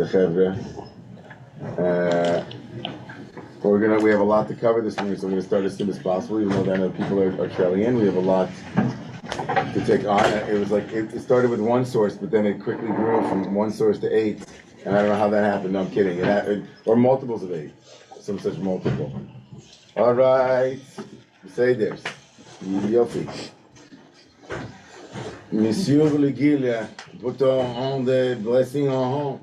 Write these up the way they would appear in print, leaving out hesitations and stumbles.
We have a lot to cover this morning, so we're gonna start as soon as possible. Even though I know people are trailing in, we have a lot to take on. It started with one source, but then it quickly grew from one source to 8, and I don't know how that happened. No, I'm kidding. Or multiples of 8, some such multiple. All right, say this. Yofi. Monsieur Leguille, put on the blessing on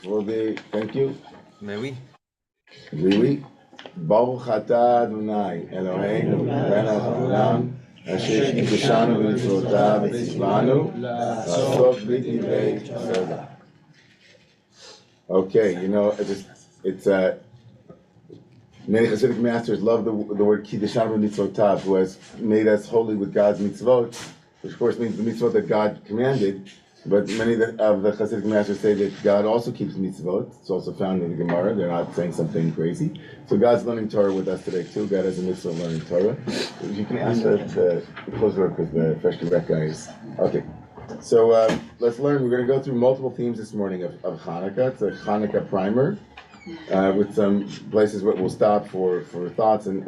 for the thank you. Mais oui. Oui. Baruch atah Adonai Eloheinu melech haolam asher קידשנו במצוותיו וציוונו לעשות בדברי תורה. Okay, it's many Hasidic masters love the word קידשנו במצוותיו, who has made us holy with God's mitzvot, which of course means the mitzvot that God commanded. But many of the Hasidic masters say that God also keeps mitzvot. It's also found in the Gemara. They're not saying something crazy. So God's learning Torah with us today too. God has a mitzvah of learning Torah. If you can ask the closer because the freshly rec guy is okay. So let's learn. We're going to go through multiple themes this morning of Hanukkah. It's a Hanukkah primer with some places where we'll stop for thoughts and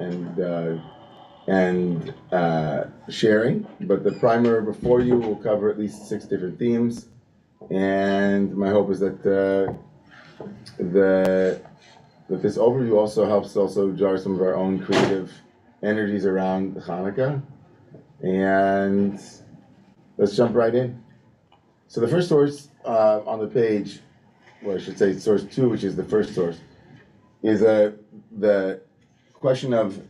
sharing, but the primer before you will cover at least 6 different themes, and my hope is that that this overview also helps jar some of our own creative energies around Hanukkah. And let's jump right in. So the first source on the page, well, I should say source 2, which is the first source, is the question of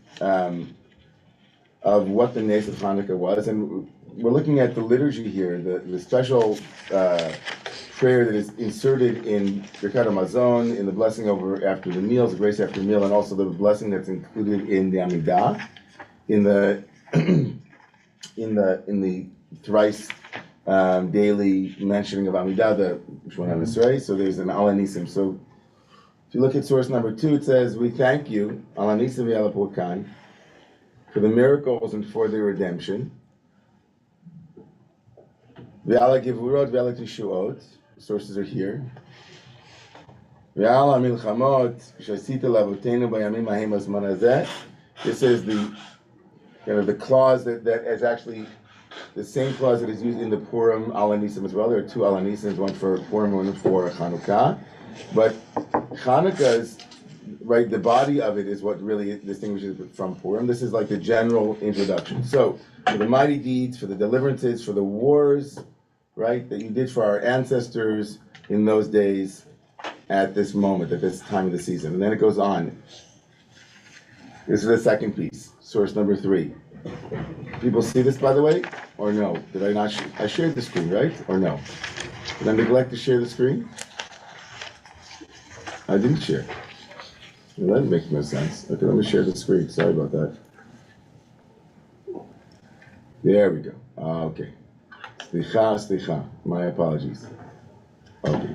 what the Nes of Hanukkah was, and we're looking at the liturgy here, the special prayer that is inserted in Birkat HaMazon, in the blessing after the meals, the grace after the meal, and also the blessing that's included in the Amidah, in the thrice daily mentioning of Amidah, the Shmona Esrei. So there's an Al Nisim. So if you look at source number 2, it says, "We thank you, Al Nisim V'Al Purkan, for the miracles and for the redemption. V'ala givurot v'ala tishuot." Sources are here. V'ala milchamot shasita lavotenu bayamim hahem hazman hazeh. This is the the clause that is actually the same clause that is used in the Purim Al Nisim as well. There are 2 Al Nisims, one for Purim and one for Chanukah. But Chanukah's the body of it is what really distinguishes it from Purim. This is like the general introduction. So, for the mighty deeds, for the deliverances, for the wars, that you did for our ancestors in those days, at this moment, at this time of the season. And then it goes on. This is the second piece, source number 3. People see this, by the way, or no? Did I not? I shared the screen, right? Or no? Did I neglect to share the screen? I didn't share. Well, that makes no sense. Okay, let me share the screen. Sorry about that. There we go. Okay. Slicha. My apologies. Okay.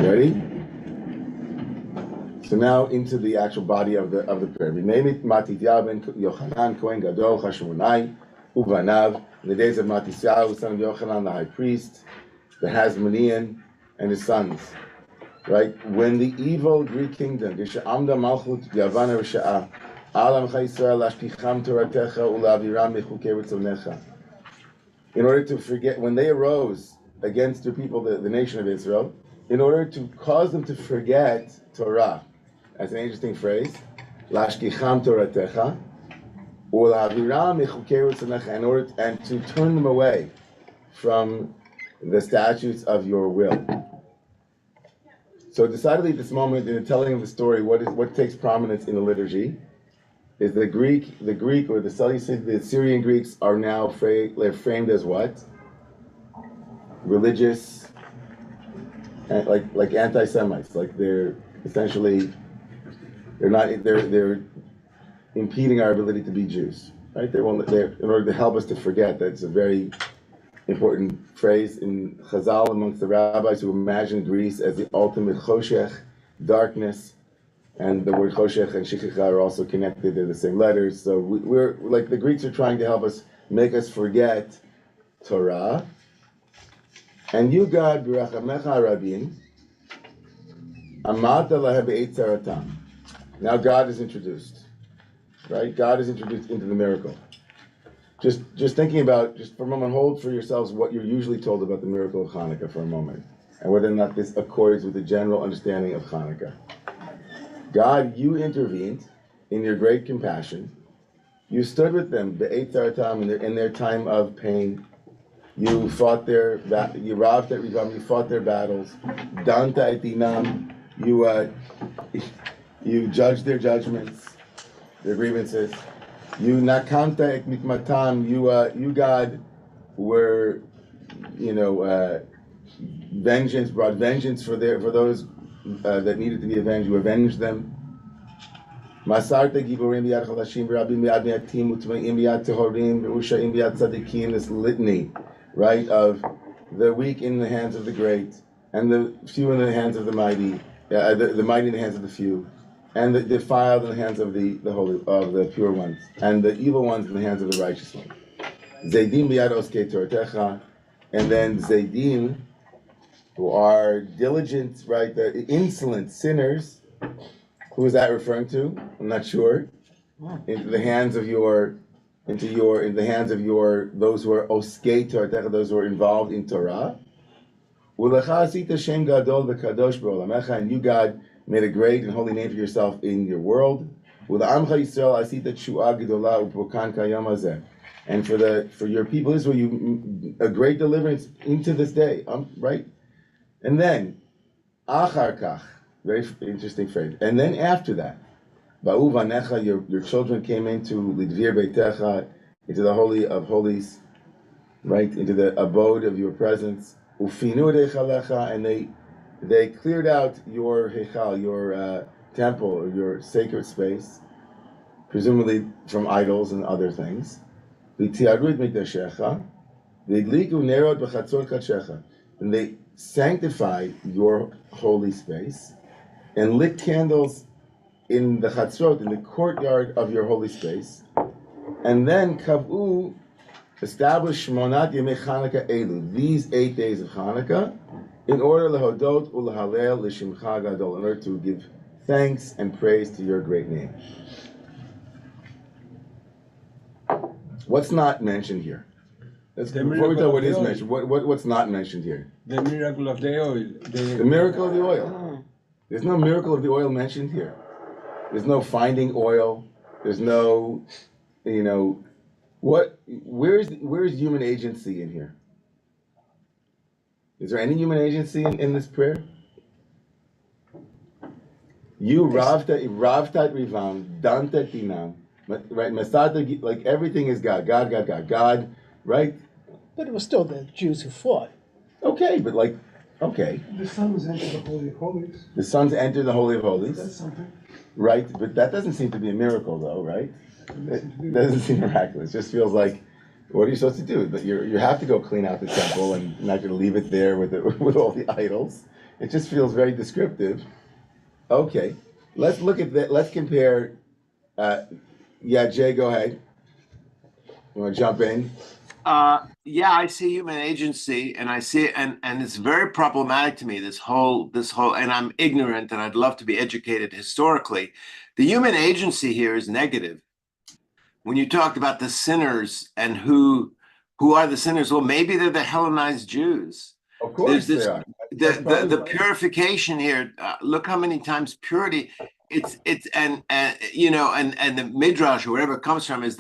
Ready? So now into the actual body of the prayer. V'neimit Matityahu ben Yochanan Kohen Gadol Hashmonai Uvanav. In the days of Matityahu, son of Yochanan, the high priest, the Hasmonean, and his sons, when the evil Greek kingdom, Amda Malchut Yavana Risha'a, Alam Chayisrael Ashkicham Toratecha Ulaviram Mechukei Ritzonnecha. In order to forget, when they arose against your people, the nation of Israel, in order to cause them to forget Torah. That's an interesting phrase. Lashkicham Toratecha Ulaviram Mechukei Ritzonnecha, and to turn them away from the statutes of your will. So decidedly at this moment in the telling of the story, what takes prominence in the liturgy is the Greek or the Seleucid, the Syrian Greeks are now they're framed as what? Religious, like anti-Semites. Like they're essentially they're impeding our ability to be Jews, right? They're in order to help us to forget that it's a very important phrase in Chazal amongst the rabbis who imagine Greece as the ultimate choshech, darkness, and the word choshech and shikicha are also connected. They're the same letters. So we're like the Greeks are trying to help us, make us forget Torah, and you, God, b'rachamecha harabim, amalta lahem be'etz haratam. Now God is introduced, right? God is introduced into the miracle. Just thinking about, just for a moment, hold for yourselves what you're usually told about the miracle of Hanukkah for a moment, and whether or not this accords with the general understanding of Hanukkah. God, you intervened in your great compassion. You stood with them, be'etz haratam, in their time of pain. You fought you fought their battles. Danta et dinam, you judged their judgments, their grievances. You nakanta et mikmatam, you God were, brought vengeance for those that needed to be avenged. You avenged them. Masarta giborim b'yad chalashim v'rabim b'yad mi'atim utmeim b'yad tehorim v'ushaim b'yad tzadikim. This litany, right, of the weak in the hands of the great, and the few in the hands of the mighty, the mighty in the hands of the few, and the defiled in the hands of the holy, of the pure ones, and the evil ones in the hands of the righteous ones. Zaydim b'yad oskei toratecha, and then Zaydim, who are diligent, right, the insolent sinners. Who is that referring to? I'm not sure. In the hands of those who are oskei Torah, those who are involved in Torah. And you, God, made a great and holy name for yourself in your world. And for your people Israel, you a great deliverance into this day. Right? And then, achar kach. Very interesting phrase. And then after that, Ba'u vanecha, your children came into Lidvir Beitecha, into the Holy of Holies, right, into the abode of your presence. Ufinu Dechalecha, and they cleared out your Heichal, your temple, or your sacred space, presumably from idols and other things. V'tiarud mikdashecha, v'idliku nerot b'chatzor kadshecha, and they sanctified your holy space and lit candles in the chatzrot, in the courtyard of your holy space, and then kav'u, established Shmonat Yemei Chanukah Elu, these 8 days of Hanukkah, in order lehodot ulehalel l'shimcha gadol, in order to give thanks and praise to your great name. What's not mentioned here? Before we talk what is mentioned, what's not mentioned here? The miracle of the oil. The miracle of the oil. There's no miracle of the oil mentioned here. There's no finding oil. There's no, where's human agency in here? Is there any human agency in this prayer? You ravtat rivam, danta tinam, right? Masada, like everything is God, right? But it was still the Jews who fought. Okay, but okay. The sons enter the Holy of Holies. The sons enter the Holy of Holies. That's something. Right, but that doesn't seem to be a miracle, though, right? It doesn't seem miraculous. It just feels like, what are you supposed to do? But you have to go clean out the temple and not going to leave it there with all the idols. It just feels very descriptive. Okay, let's look at that. Let's compare. Jay, go ahead. You want to jump in? Yeah, I see human agency, and I see it, and it's very problematic to me. This whole, and I'm ignorant, and I'd love to be educated historically. The human agency here is negative. When you talked about the sinners and who are the sinners, well, maybe they're the Hellenized Jews. Of course, they are. The purification here. Look how many times purity. It's and the midrash or wherever it comes from is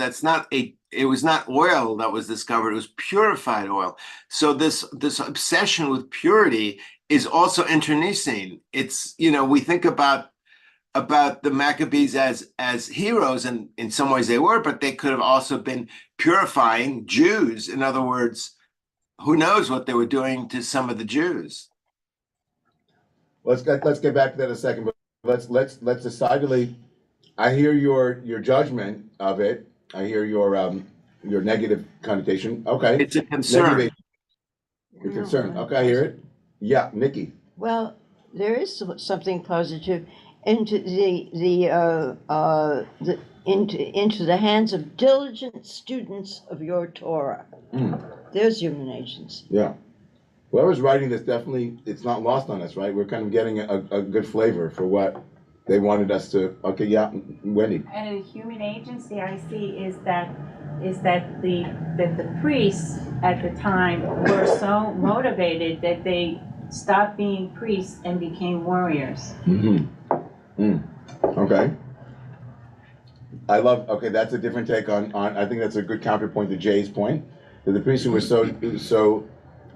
it was not oil that was discovered, it was purified oil. So this obsession with purity is also internecine. It's, we think about the Maccabees as heroes, and in some ways they were, but they could have also been purifying Jews. In other words, who knows what they were doing to some of the Jews. Let's get back to that in a second, but let's decidedly. I hear your judgment of it. I hear your negative connotation. Okay, it's a concern. Your concern. Okay, I hear it. Yeah, Nikki. Well, there is something positive, and into the hands of diligent students of your Torah. There's human agency. Yeah. Whoever's writing this, definitely, it's not lost on us, right? We're kind of getting a good flavor for what they wanted us to. Okay, yeah, Wendy. And a human agency I see is that the priests at the time were so motivated that they stopped being priests and became warriors. Okay. Okay, that's a different take on, I think that's a good counterpoint to Jay's point, that the priests who were so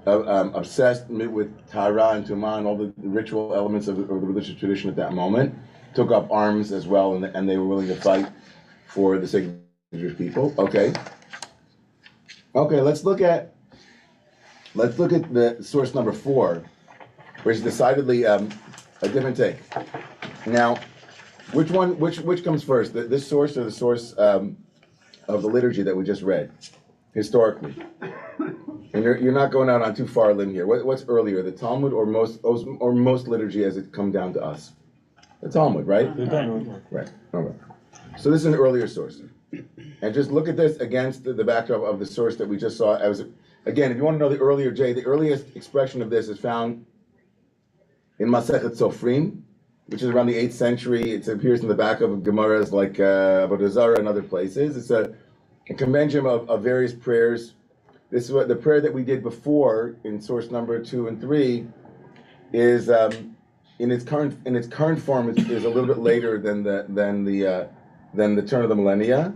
obsessed with Tara and Tumah and all the ritual elements of the religious tradition at that moment, took up arms as well, and they were willing to fight for the sake of the Jewish people. Okay, let's look at the source number 4, which is decidedly a different take. Now, which comes first, this source or the source of the liturgy that we just read, historically? And you're not going out on too far a limb here. What's earlier, the Talmud or most liturgy as it come down to us? The Talmud, right? The Talmud. Right. Okay. So this is an earlier source, and just look at this against the backdrop of the source that we just saw. Again, if you want to know the earliest expression of this is found in Masechet Sofrim, which is around the 8th century. It appears in the back of Gemaras like Avodah Zarah and other places. It's a convention of various prayers. This is what the prayer that we did before in source number 2 and 3 is in its current form is a little bit later than the turn of the millennia,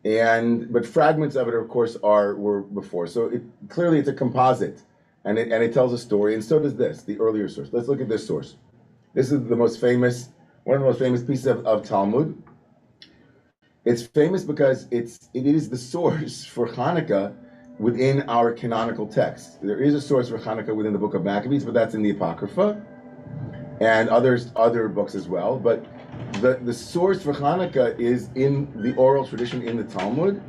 but fragments of it, of course, were before. So clearly it's a composite, and it tells a story, and so does this, the earlier source. Let's look at this source. This is one of the most famous pieces of Talmud. It's famous because it is the source for Hanukkah within our canonical text. There is a source for Hanukkah within the book of Maccabees, but that's in the Apocrypha and other books as well. But the source for Hanukkah is in the oral tradition in the Talmud,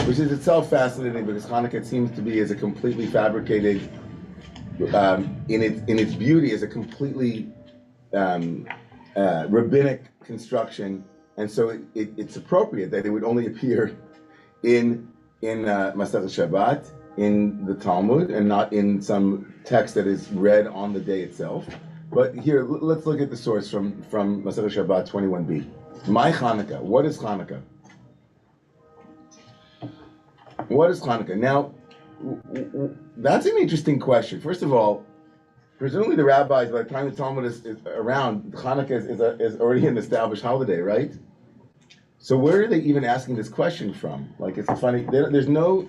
which is itself fascinating because Hanukkah seems to be as a completely fabricated, in its beauty, as a completely rabbinic construction, and so it's appropriate that it would only appear in Masechet Shabbat, in the Talmud, and not in some text that is read on the day itself. But here, let's look at the source from Masechet Shabbat 21b. My Hanukkah. What is Hanukkah? What is Hanukkah? Now, that's an interesting question. First of all, presumably the rabbis, by the time the Talmud is around, Hanukkah is already an established holiday, right? So where are they even asking this question from? Like, it's funny. There is no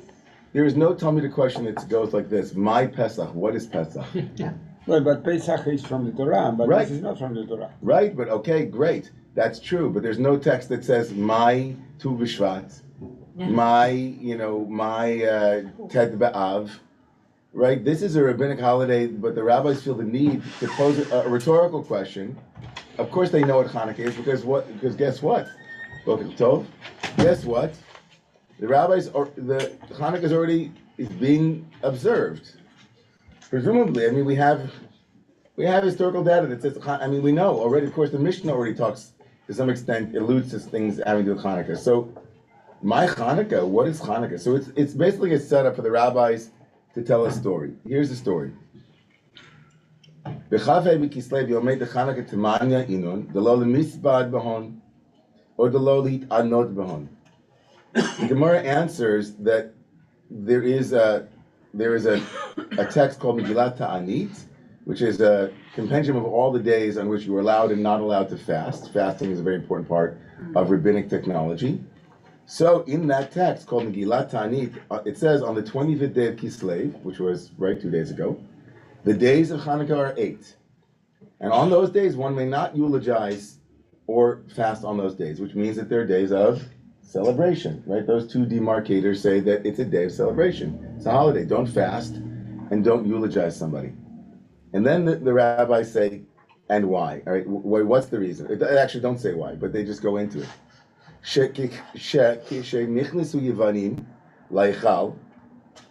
Talmudic question that goes like this: My Pesach. What is Pesach? Well, but Pesach is from the Torah, but Right. This is not from the Torah. Right, but okay, great. That's true. But there's no text that says my Tu B'Shvat, my Tet B'Av. Right? This is a rabbinic holiday, but the rabbis feel the need to pose a rhetorical question. Of course, they know what Hanukkah is because guess what? Guess what? The Hanukkah is being observed. Presumably, I mean, we have historical data that says. I mean, we know already. Of course, the Mishnah already talks to some extent, alludes to things having to do with Hanukkah. So, my Hanukkah. What is Hanukkah? So it's basically a setup for the rabbis to tell a story. Here's the story. The Gemara answers that there is a text called Megillat Ta'anit, which is a compendium of all the days on which you are allowed and not allowed to fast. Fasting is a very important part of rabbinic technology. So in that text called Megillat Ta'anit, it says on the 25th day of Kislev, which was 2 days ago, the days of Hanukkah are 8. And on those days, one may not eulogize or fast on those days, which means that they're days of celebration, right? Those two demarcators say that it's a day of celebration. It's a holiday. Don't fast and don't eulogize somebody. And then the rabbis say, and why? All right, what's the reason? They actually don't say why, but they just go into it.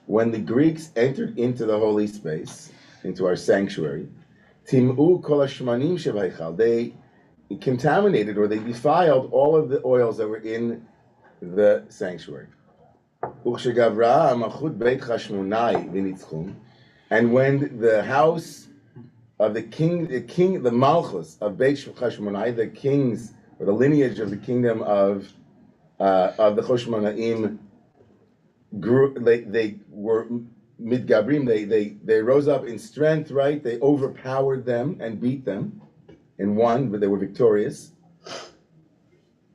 When the Greeks entered into the holy space, into our sanctuary, they contaminated or they defiled all of the oils that were in the sanctuary. And when the house of the Malchus of Beit Chashmonai, the kings or the lineage of the kingdom of the Choshmonaim grew, they were midgabrim. They rose up in strength, right? They overpowered them and beat them and won, but they were victorious.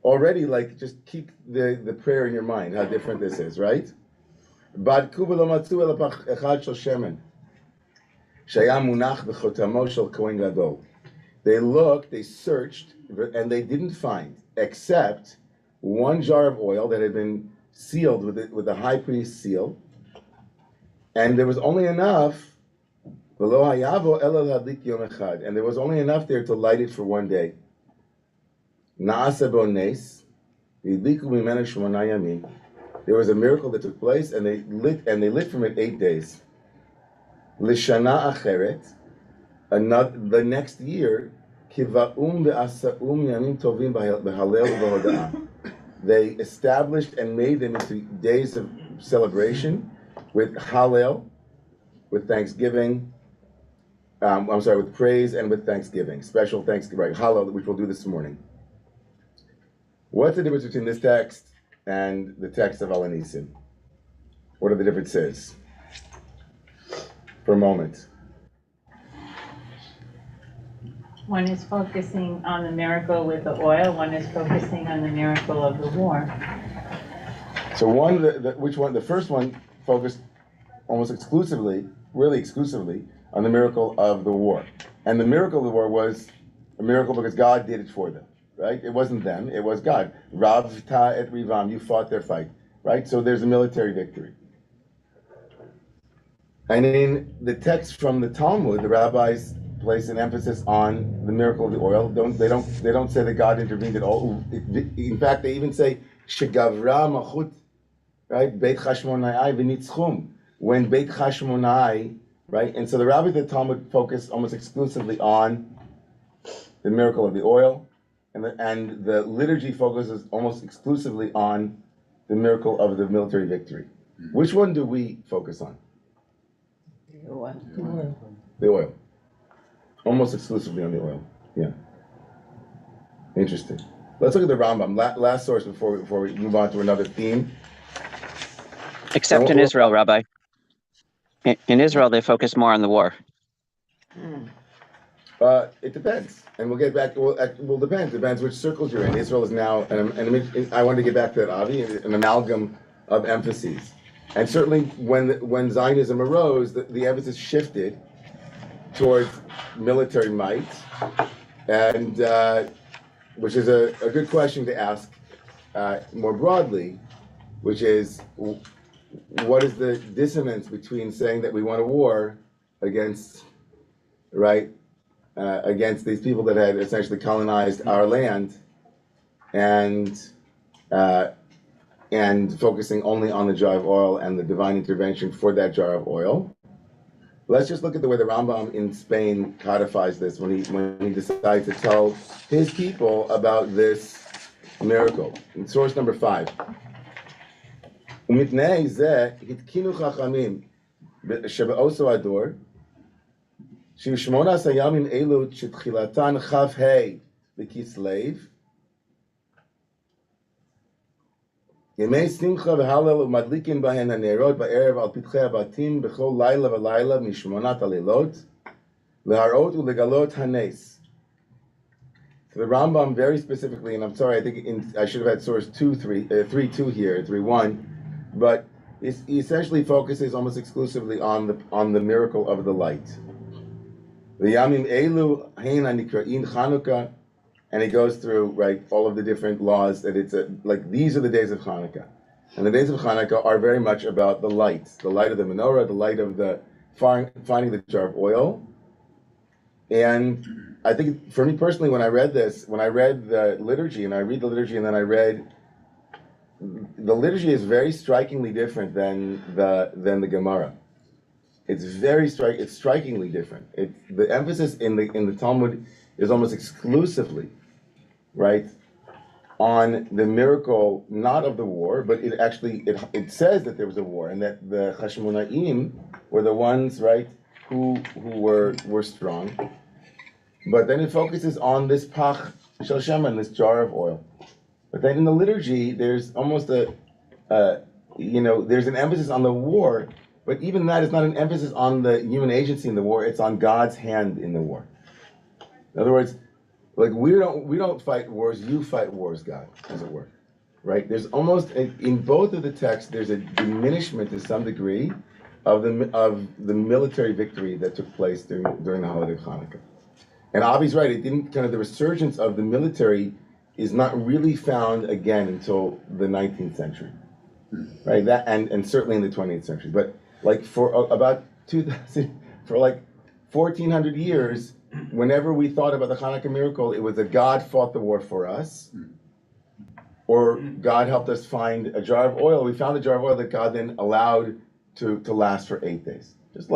Already, like, just keep the prayer in your mind, how different this is, right? They looked, they searched, and they didn't find, except one jar of oil that had been sealed with the high priest's seal, and there was only enough, and there was only enough there to light it for one day. There was a miracle that took place, and they lit from it 8 days. Lishana acheret, the next year, they established and made them into days of celebration with Hallel, with thanksgiving. With praise and with thanksgiving, special thanksgiving, right? Hallel, which we'll do this morning. What's the difference between this text and the text of Alanisim? What are the differences? For a moment. One is focusing on the miracle with the oil, one is focusing on the miracle of the war. So which one? The first one focused almost exclusively, really exclusively, on the miracle of the war. And the miracle of the war was a miracle because God did it for them, right? It wasn't them, it was God. Rav ta et rivam, you fought their fight, right? So there's a military victory. And in the text from the Talmud, the rabbis place an emphasis on the miracle of the oil. They don't say that God intervened at all. In fact, they even say shegavra machut, right? Beit Chashmonai v'nitzchum. When Beit Chashmonai, right? And so the rabbis of the Talmud focus almost exclusively on the miracle of the oil, and the liturgy focuses almost exclusively on the miracle of the military victory. Which one do we focus on? The oil. Almost exclusively on the oil. Yeah. Interesting. Let's look at the Rambam. Last source before we move on to another theme. Except in Israel, Rabbi. In Israel, they focus more on the war. It depends, and we'll get back. Well, it will depend. Depends which circles you're in. Israel is now, and I wanted to get back to that, Avi, an amalgam of emphases. And certainly, when Zionism arose, the emphasis shifted towards military might, and which is a good question to ask more broadly, which is, what is the dissonance between saying that we want a war against, right, against these people that had essentially colonized our land, and focusing only on the jar of oil and the divine intervention for that jar of oil? Let's just look at the way the Rambam in Spain codifies this when he decides to tell his people about this miracle. In source number 5. ומפני זה התקינו חכמים שבעושו הדור שיהיו 18 ימים אלו שתחילתן כ"ה בכסלו, ימי שמחה והלל ומדליקים בהן הנרות בערב על פתחי הבתים בכל לילה ולילה משמונת הלילות להראות ולגלות הנס. So the Rambam very specifically, and I'm sorry, I think I should have had source 3.2 here, 3.1, but he essentially focuses almost exclusively on the miracle of the light. The Yamim Elu Hein Anikra'in Chanukah, and he goes through, right, all of the different laws that it's like these are the days of Hanukkah. And the days of Hanukkah are very much about the light of the menorah, the light of the finding the jar of oil. And I think for me personally, when I read the liturgy, and I read the liturgy, and then I read the liturgy is very strikingly different than the Gemara. It's strikingly different. The emphasis in the Talmud is almost exclusively right, on the miracle, not of the war, but it says that there was a war, and that the Hashmonaim were the ones, right, who were strong. But then it focuses on this pach shel shemen, this jar of oil. But then in the liturgy, there's almost there's an emphasis on the war, but even that is not an emphasis on the human agency in the war. It's on God's hand in the war. In other words, like we don't fight wars. You fight wars, God, as it were, right? There's almost in both of the texts there's a diminishment to some degree of the military victory that took place during the holiday of Hanukkah. And Avi's right. It didn't the resurgence of the military is not really found again until the 19th century, right? That and certainly in the 20th century. But like for about 1400 years. Whenever we thought about the Hanukkah miracle, it was that God fought the war for us, or God helped us find a jar of oil. We found a jar of oil that God then allowed to last for 8 days. Just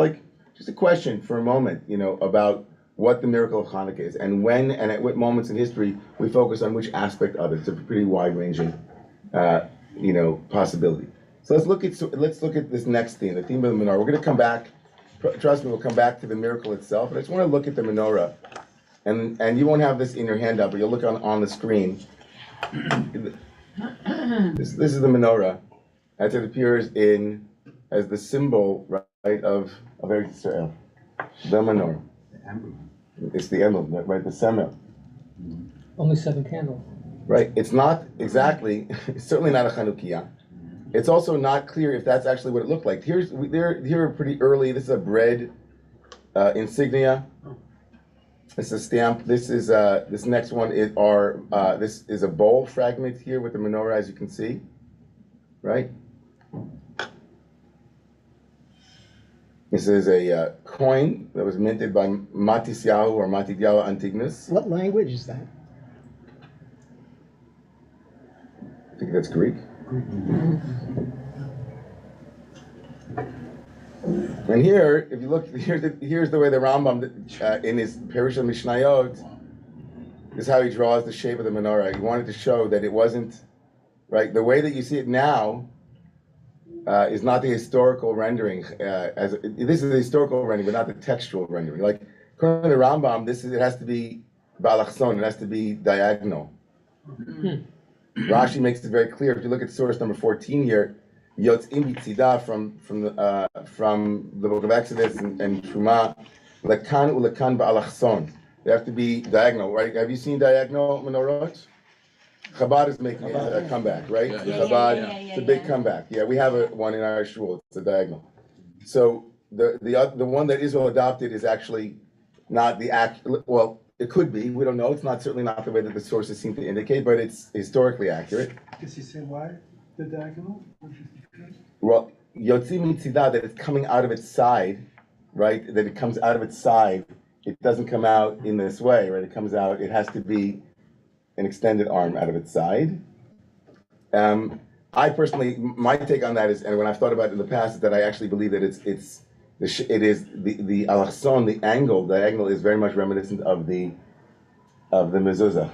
a question for a moment, about what the miracle of Hanukkah is, and when and at what moments in history we focus on which aspect of it. It's a pretty wide-ranging, possibility. So let's look at this next theme, the theme of the menorah. We're going to come back. Trust me, we'll come back to the miracle itself, but I just want to look at the menorah, and you won't have this in your handout, but you'll look on the screen. This is the menorah, as it appears as the symbol, right, of Eretz Israel, the menorah. The emblem. It's the emblem, right, the semel. Only 7 candles. Right, it's not exactly, it's certainly not a Chanukiah. It's also not clear if that's actually what it looked like. Here are pretty early. This is a bread insignia. This is a stamp. This is this next one this is a bowl fragment here with the menorah, as you can see, right? This is a coin that was minted by Matisyahu or Matidyahu Antigonus. What language is that? I think that's Greek. And here, if you look, here's the way the Rambam, in his Perush Mishnayot, this is how he draws the shape of the menorah. He wanted to show that it wasn't, right, the way that you see it now is not the historical rendering. This is the historical rendering, but not the textual rendering. Like, according to the Rambam, it has to be balachson, it has to be diagonal. Rashi makes it very clear. If you look at source number 14 here, Yotzim B'tzidah from the book of Exodus and Truma, lekan ulekan ba'alachson. They have to be diagonal, right? Have you seen diagonal menorot? Chabad is making a comeback, right? Chabad, it's a big comeback. Yeah, we have one in our shul. It's a diagonal. So the one that Israel adopted is actually not well. It could be. We don't know. It's certainly not the way that the sources seem to indicate, but it's historically accurate. Does he say why the diagonal? Well, Yotzim Mitzidah, that it's coming out of its side, right? That it comes out of its side. It doesn't come out in this way, right? It has to be an extended arm out of its side. I personally, my take on that is, and when I've thought about it in the past, is that I actually believe that it is the alachson, the diagonal is very much reminiscent of the mezuzah.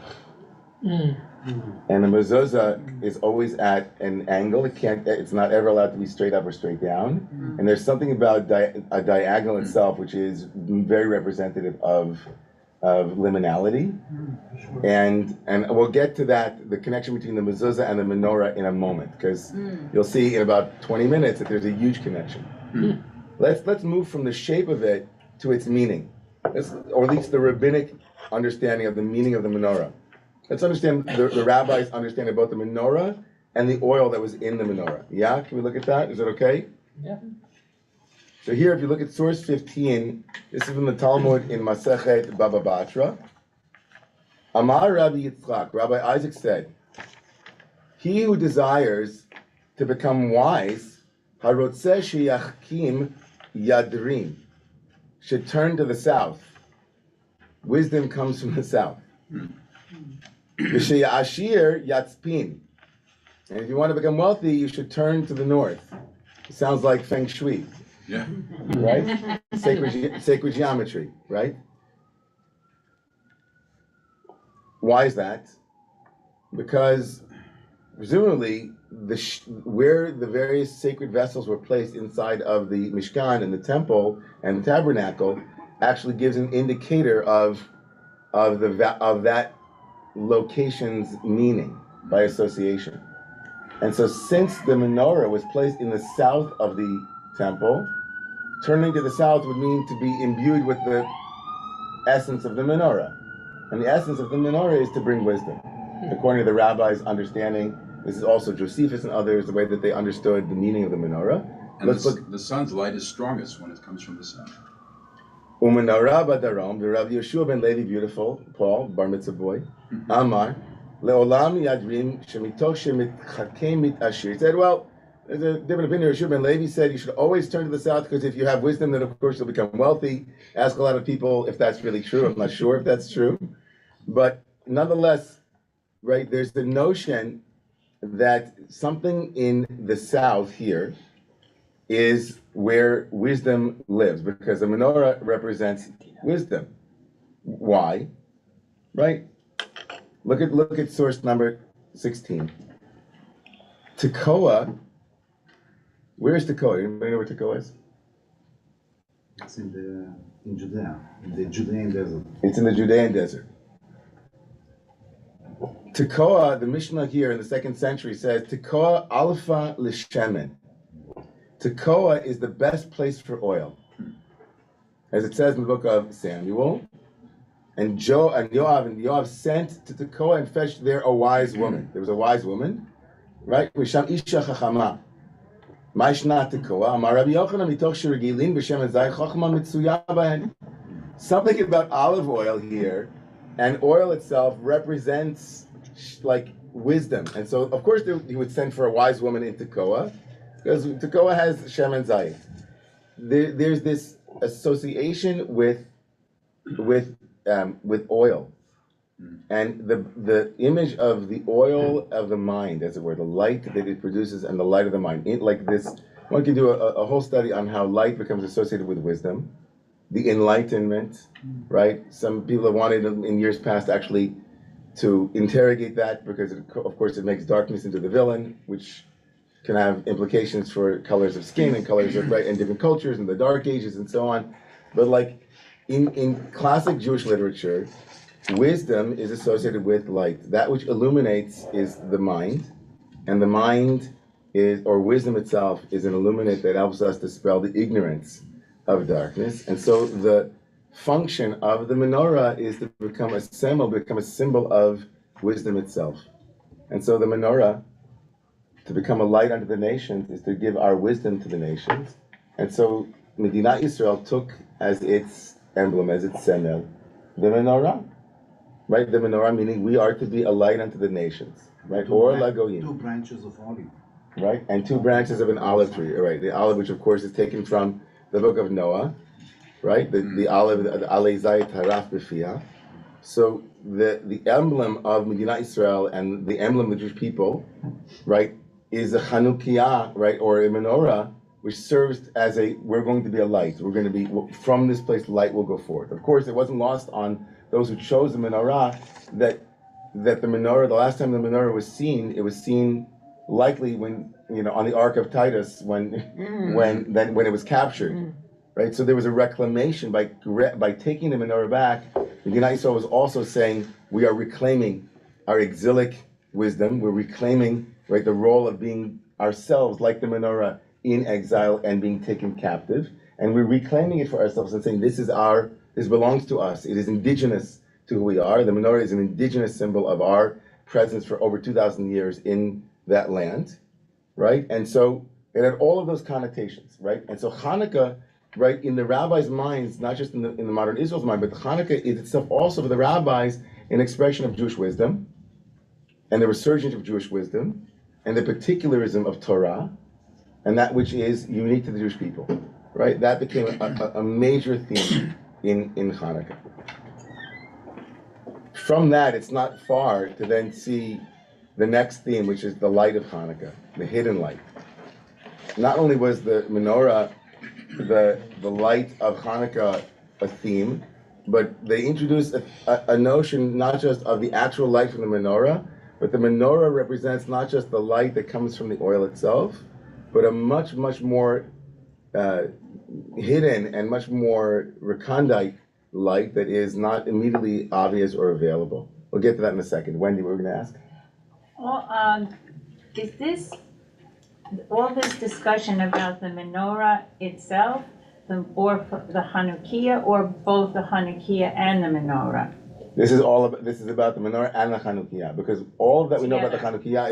And the mezuzah is always at an angle. It's not ever allowed to be straight up or straight down. And there's something about a diagonal itself which is very representative of liminality. And we'll get to that, the connection between the mezuzah and the menorah in a moment, because you'll see in about 20 minutes that there's a huge connection. Let's move from the shape of it to its meaning, or at least the rabbinic understanding of the meaning of the menorah. Let's understand the rabbis' understanding about the menorah and the oil that was in the menorah. Yeah, can we look at that? Is that okay? Yeah. So here, if you look at source 15, this is from the Talmud in Masechet Baba Batra. Amar Rabbi Yitzchak, Rabbi Isaac said, "He who desires to become wise, harotzeh sheyachkim yadrim, should turn to the south. Wisdom comes from the south. V'sheyashir yatzpin, and if you want to become wealthy, you should turn to the north." It sounds like feng shui. Yeah. Right? Sacred geometry, right? Why is that? because presumably where the various sacred vessels were placed inside of the Mishkan and the temple and the tabernacle actually gives an indicator of that location's meaning by association. And so since the menorah was placed in the south of the temple, turning to the south would mean to be imbued with the essence of the menorah. And the essence of the menorah is to bring wisdom. According to the rabbi's understanding, this is also Josephus and others, the way that they understood the meaning of the menorah. And the sun's light is strongest when it comes from the south. Umenorah badarom, the Rabbi Yeshua ben Levi, beautiful, Paul, bar mitzvah boy, Amar, leolam yadrim shemitoch shemitchakem mitashir. He said, well, there's a different opinion. Yeshua ben Levi said you should always turn to the south because if you have wisdom, then of course you'll become wealthy. Ask a lot of people if that's really true. I'm not sure if that's true. But nonetheless, right, there's the notion that something in the south here is where wisdom lives, because the menorah represents wisdom. Why? Right? Look at source number 16. Tekoa. Where's Tekoa? Anybody know where Tekoa is? It's in Judea, in the Judean desert. It's in the Judean desert. Tekoa, the Mishnah here in the 2nd century says, Tekoa alpha l'shemen. Tekoa is the best place for oil. As it says in the book of Samuel, and Yoav sent to Tekoa and fetched there a wise woman. There was a wise woman, right? Misham isha chachama. Ma'ishna Tekoa. Amar Rabbi Yochanan mitoch sheregilin b'shem zay chachma mitzuya bahen. Something about olive oil here, and oil itself represents like wisdom. And so, of course, he would send for a wise woman in Tekoa, because Tekoa has Shem and Zayit. There's this association with oil, and the image of the oil of the mind, as it were, the light that it produces, and the light of the mind. Like this, one can do a whole study on how light becomes associated with wisdom, the enlightenment, right? Some people have wanted in years past actually to interrogate that, because of course it makes darkness into the villain, which can have implications for colors of skin and colors of, right, and different cultures and the Dark Ages and so on. But like in classic Jewish literature, wisdom is associated with light. That which illuminates is the mind, and the mind is, or wisdom itself, is an illuminate that helps us dispel the ignorance of darkness. And so the function of the menorah is to become a symbol of wisdom itself. And so the menorah, to become a light unto the nations, is to give our wisdom to the nations. And so Medina Israel took as its emblem, as its semel, the menorah. Right? The menorah meaning we are to be a light unto the nations. Right? Or lagoyim. 2 branches of olive. Right? And 2 branches of an olive tree. Right? The olive, which of course is taken from the book of Noah. Right? The olive, the alei zayit haraf b'fiyah. So the emblem of Medina Israel and the emblem of the Jewish people, right, is a Chanukiah, right, or a menorah, which serves as we're going to be a light. We're going to be, from this place, light will go forth. Of course, it wasn't lost on those who chose the menorah that the menorah, the last time the menorah was seen, it was seen likely when, on the Ark of Titus, when it was captured. Right, so there was a reclamation by taking the menorah back. Medina Israel was also saying we are reclaiming our exilic wisdom. We're reclaiming, right, the role of being ourselves like the menorah in exile and being taken captive, and we're reclaiming it for ourselves and saying this belongs to us. It is indigenous to who we are. The menorah is an indigenous symbol of our presence for over 2,000 years in that land, right? And so it had all of those connotations, right? And so Hanukkah, right, in the rabbis' minds, not just in the modern Israel's mind, but Hanukkah is itself also for the rabbis an expression of Jewish wisdom, and the resurgence of Jewish wisdom, and the particularism of Torah, and that which is unique to the Jewish people, right? That became a major theme in Hanukkah. From that, it's not far to then see the next theme, which is the light of Hanukkah, the hidden light. Not only was the menorah, the light of Hanukkah, a theme, but they introduced a notion not just of the actual light from the menorah, But the menorah represents not just the light that comes from the oil itself, but a much, much more hidden and much more recondite light that is not immediately obvious or available. We'll get to that in a second. Wendy, what were we going to ask? Well, is this, all this discussion about the menorah itself, or the Hanukkah, or both the Hanukkah and the menorah? This is about the menorah and the Chanukiah, because all that we know about the Chanukiah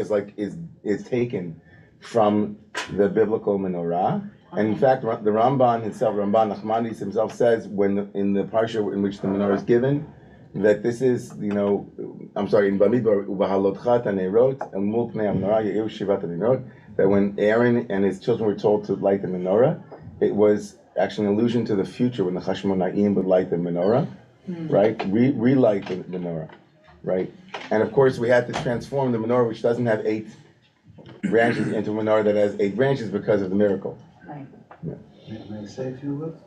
is taken from the biblical menorah. And in fact, the Ramban himself, Ramban Nachmanides himself says in the parsha in which the menorah is given, that this is, in Bamidbar ubahalotcha tanerot and mul pnei menorah ye'eu shivat hanerot, that when Aaron and his children were told to light the menorah, it was actually an allusion to the future when the Chashmonaim would light the menorah. Right? Relight the menorah, right? And of course, we had to transform the menorah, which doesn't have 8 branches, into a menorah that has 8 branches because of the miracle. Right. Yeah. May I say a few words?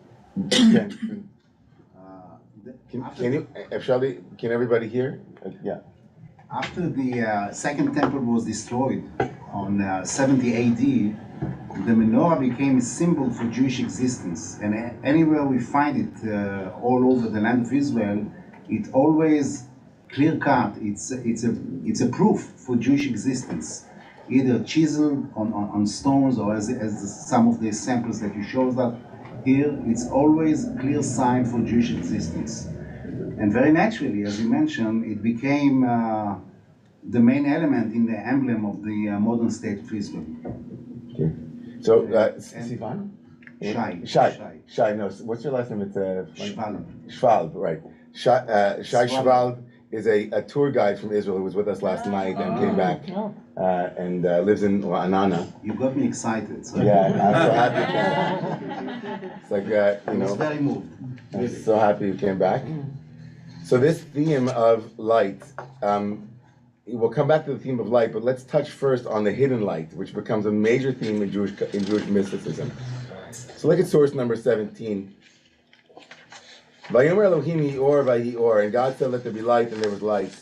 Can everybody hear? Yeah. After the Second Temple was destroyed on 70 AD, the menorah became a symbol for Jewish existence. And anywhere we find it all over the land of Israel, it always clear cut. It's a proof for Jewish existence, either chiseled on stones or as some of the samples that you showed us here. It's always a clear sign for Jewish existence. And very naturally, as you mentioned, it became the main element in the emblem of the modern state of Israel. Okay. So, Sivan? Shai. No, what's your last name? It's Shvalb, right. Shai Shvalb is a tour guide from Israel who was with us last night and came back and lives in Ra'anana. You got me excited. So. Yeah, I'm so happy. It's like, I was very moved. I'm so happy you came back. So this theme of light, we'll come back to the theme of light, but let's touch first on the hidden light, which becomes a major theme in Jewish mysticism. So look at source number 17. Vayomer Elohim yi'or vayi'or, and God said, let there be light, and there was light.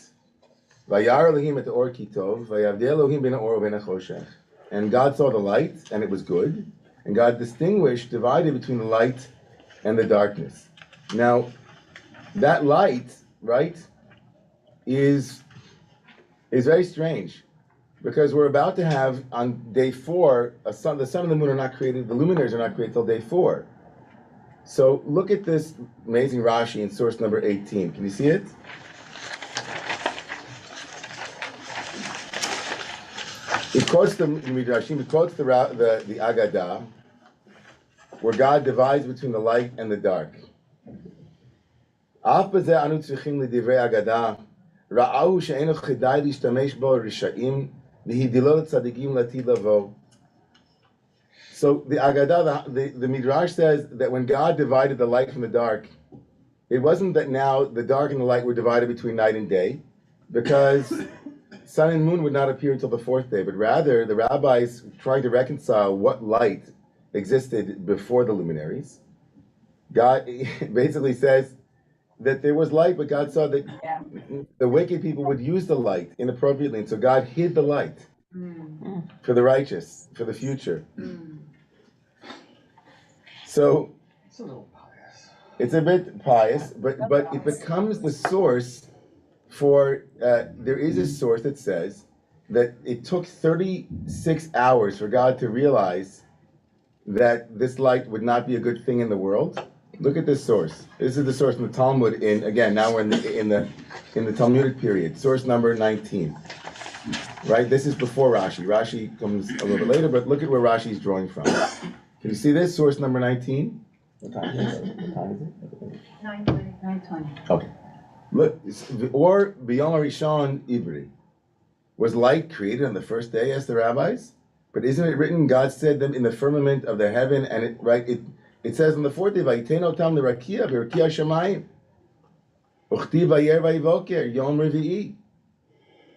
Vayar Elohim et or kitov, vayavdei Elohim ben or ben choshech. And God saw the light, and it was good. And God divided between the light and the darkness. Now, that light, right, is very strange, because we're about to have on day 4 the sun and the moon are not created, the luminaries are not created till day 4. So look at this amazing Rashi in source number 18. Can you see it? It quotes the Midrashim, it quotes the Agadah, where God divides between the light and the dark. אף בזה אנו צריכים לדברי אגדה, ראו שאינו כדאי להשתמש בו רשעים, והבדילו לצדיקים לעתיד לבוא. So the Agadah, the Midrash says that when God divided the light from the dark, it wasn't that now the dark and the light were divided between night and day, because sun and moon would not appear until the 4th day, but rather the rabbis trying to reconcile what light existed before the luminaries. God basically says that there was light, but God saw that the wicked people would use the light inappropriately, and so God hid the light for the righteous, for the future. So It's a little pious. it's a bit pious, but it becomes the source for, there is a source that says that it took 36 hours for God to realize that this light would not be a good thing in the world. Look at this source. This is the source from the Talmud. Now we're in the Talmudic period. Source number 19. Right. This is before Rashi. Rashi comes a little bit later, but look at where Rashi is drawing from. Can you see this? Source number 19. What time is it? 9:20. Okay. Look. Or B'yom Rishon Ivri. Was light created on the first day? Asked the rabbis. But isn't it written? God said them in the firmament of the heaven, and it says on the 4th day, "Vayiten otam l'rakia v'rakia shamayim, uchti vayer vayivoker yom revi'i."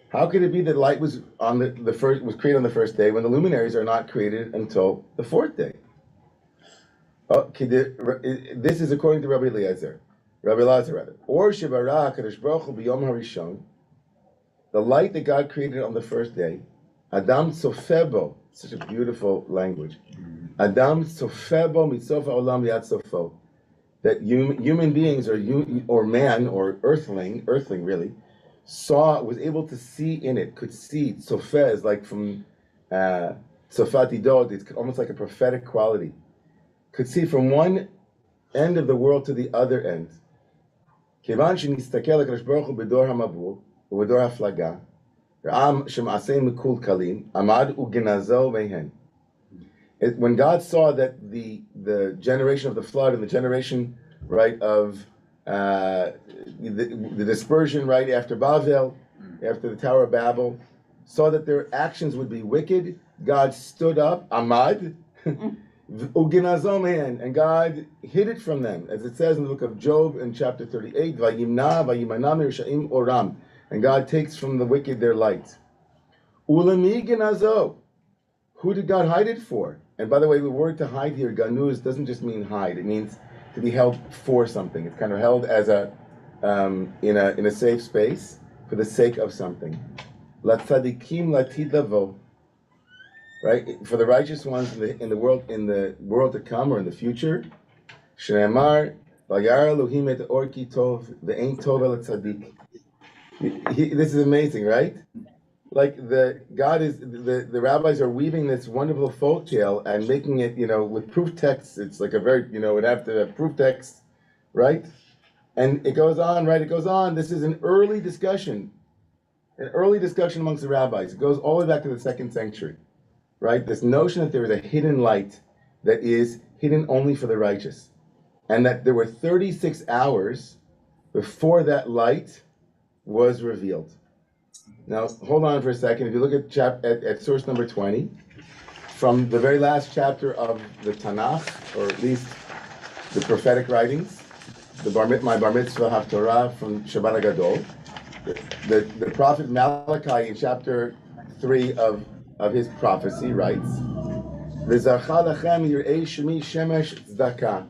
How could it be that light was on the first was created on the first day when the luminaries are not created until the 4th day? This is according to Rabbi Elazar rather. Or shebara Kadosh Baruch Hu b'yom harishon the light that God created on the first day, Adam Sofebo, such a beautiful language. Adam Sofebo mitzof olam liat sofo. That human beings or man or earthling really, was able to see in it, could see. Sofa is like from Sofati Dod, it's almost like a prophetic quality. Could see from one end of the world to the other end. כיוון שנסתכל לקדוש ברוך הוא בדור המבול ובדור הפלגה, ראה שמעשיהם מקולקלים, עמד וגנזו מהן. When God saw that the generation of the flood and the generation, right, of the dispersion right after Babel, after the Tower of Babel, saw that their actions would be wicked, God stood up, Amad, and God hid it from them, as it says in the book of Job in chapter 38, Vayimna vayimana mirsha'im oram, and God takes from the wicked their light. Ulami genazo, who did God hide it for? And by the way, the word to hide here, ganuz, doesn't just mean hide. It means to be held for something. It's kind of held as in a safe space for the sake of something. La tzadikim latid lavo, right? For the righteous ones in the world to come or in the future. Shneimar vayar Elohim et orki tov ve'ein tov el tzadik. This is amazing, right? Like the rabbis are weaving this wonderful folk tale and making it, with proof texts. It's like a very, it have to have proof text, right? And it goes on, right? It goes on. This is an early discussion amongst the rabbis. It goes all the way back to the 2nd century, right? This notion that there is a hidden light that is hidden only for the righteous, and that there were 36 hours before that light was revealed. Now, hold on for a second. If you look at source number 20, from the very last chapter of the Tanakh, or at least the prophetic writings, my Bar Mitzvah Haftorah from Shabbat HaGadol, the prophet Malachi in chapter 3 of his prophecy writes, V'zarcha lachem yir'ei shemi shemesh tzedakah.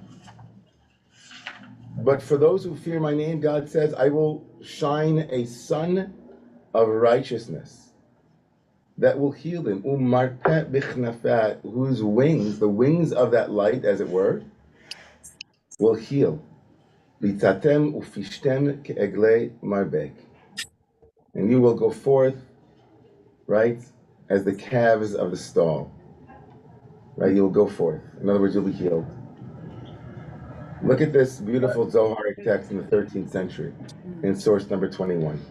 But for those who fear my name, God says, I will shine a sun of righteousness that will heal them. Umarpet bichnafat, whose wings, the wings of that light, as it were, will heal. Bitatem ufishtem ke'eglei marbek. And you will go forth, right, as the calves of the stall. Right, you will go forth. In other words, you'll be healed. Look at this beautiful Zoharic text in the 13th century, in source number 21.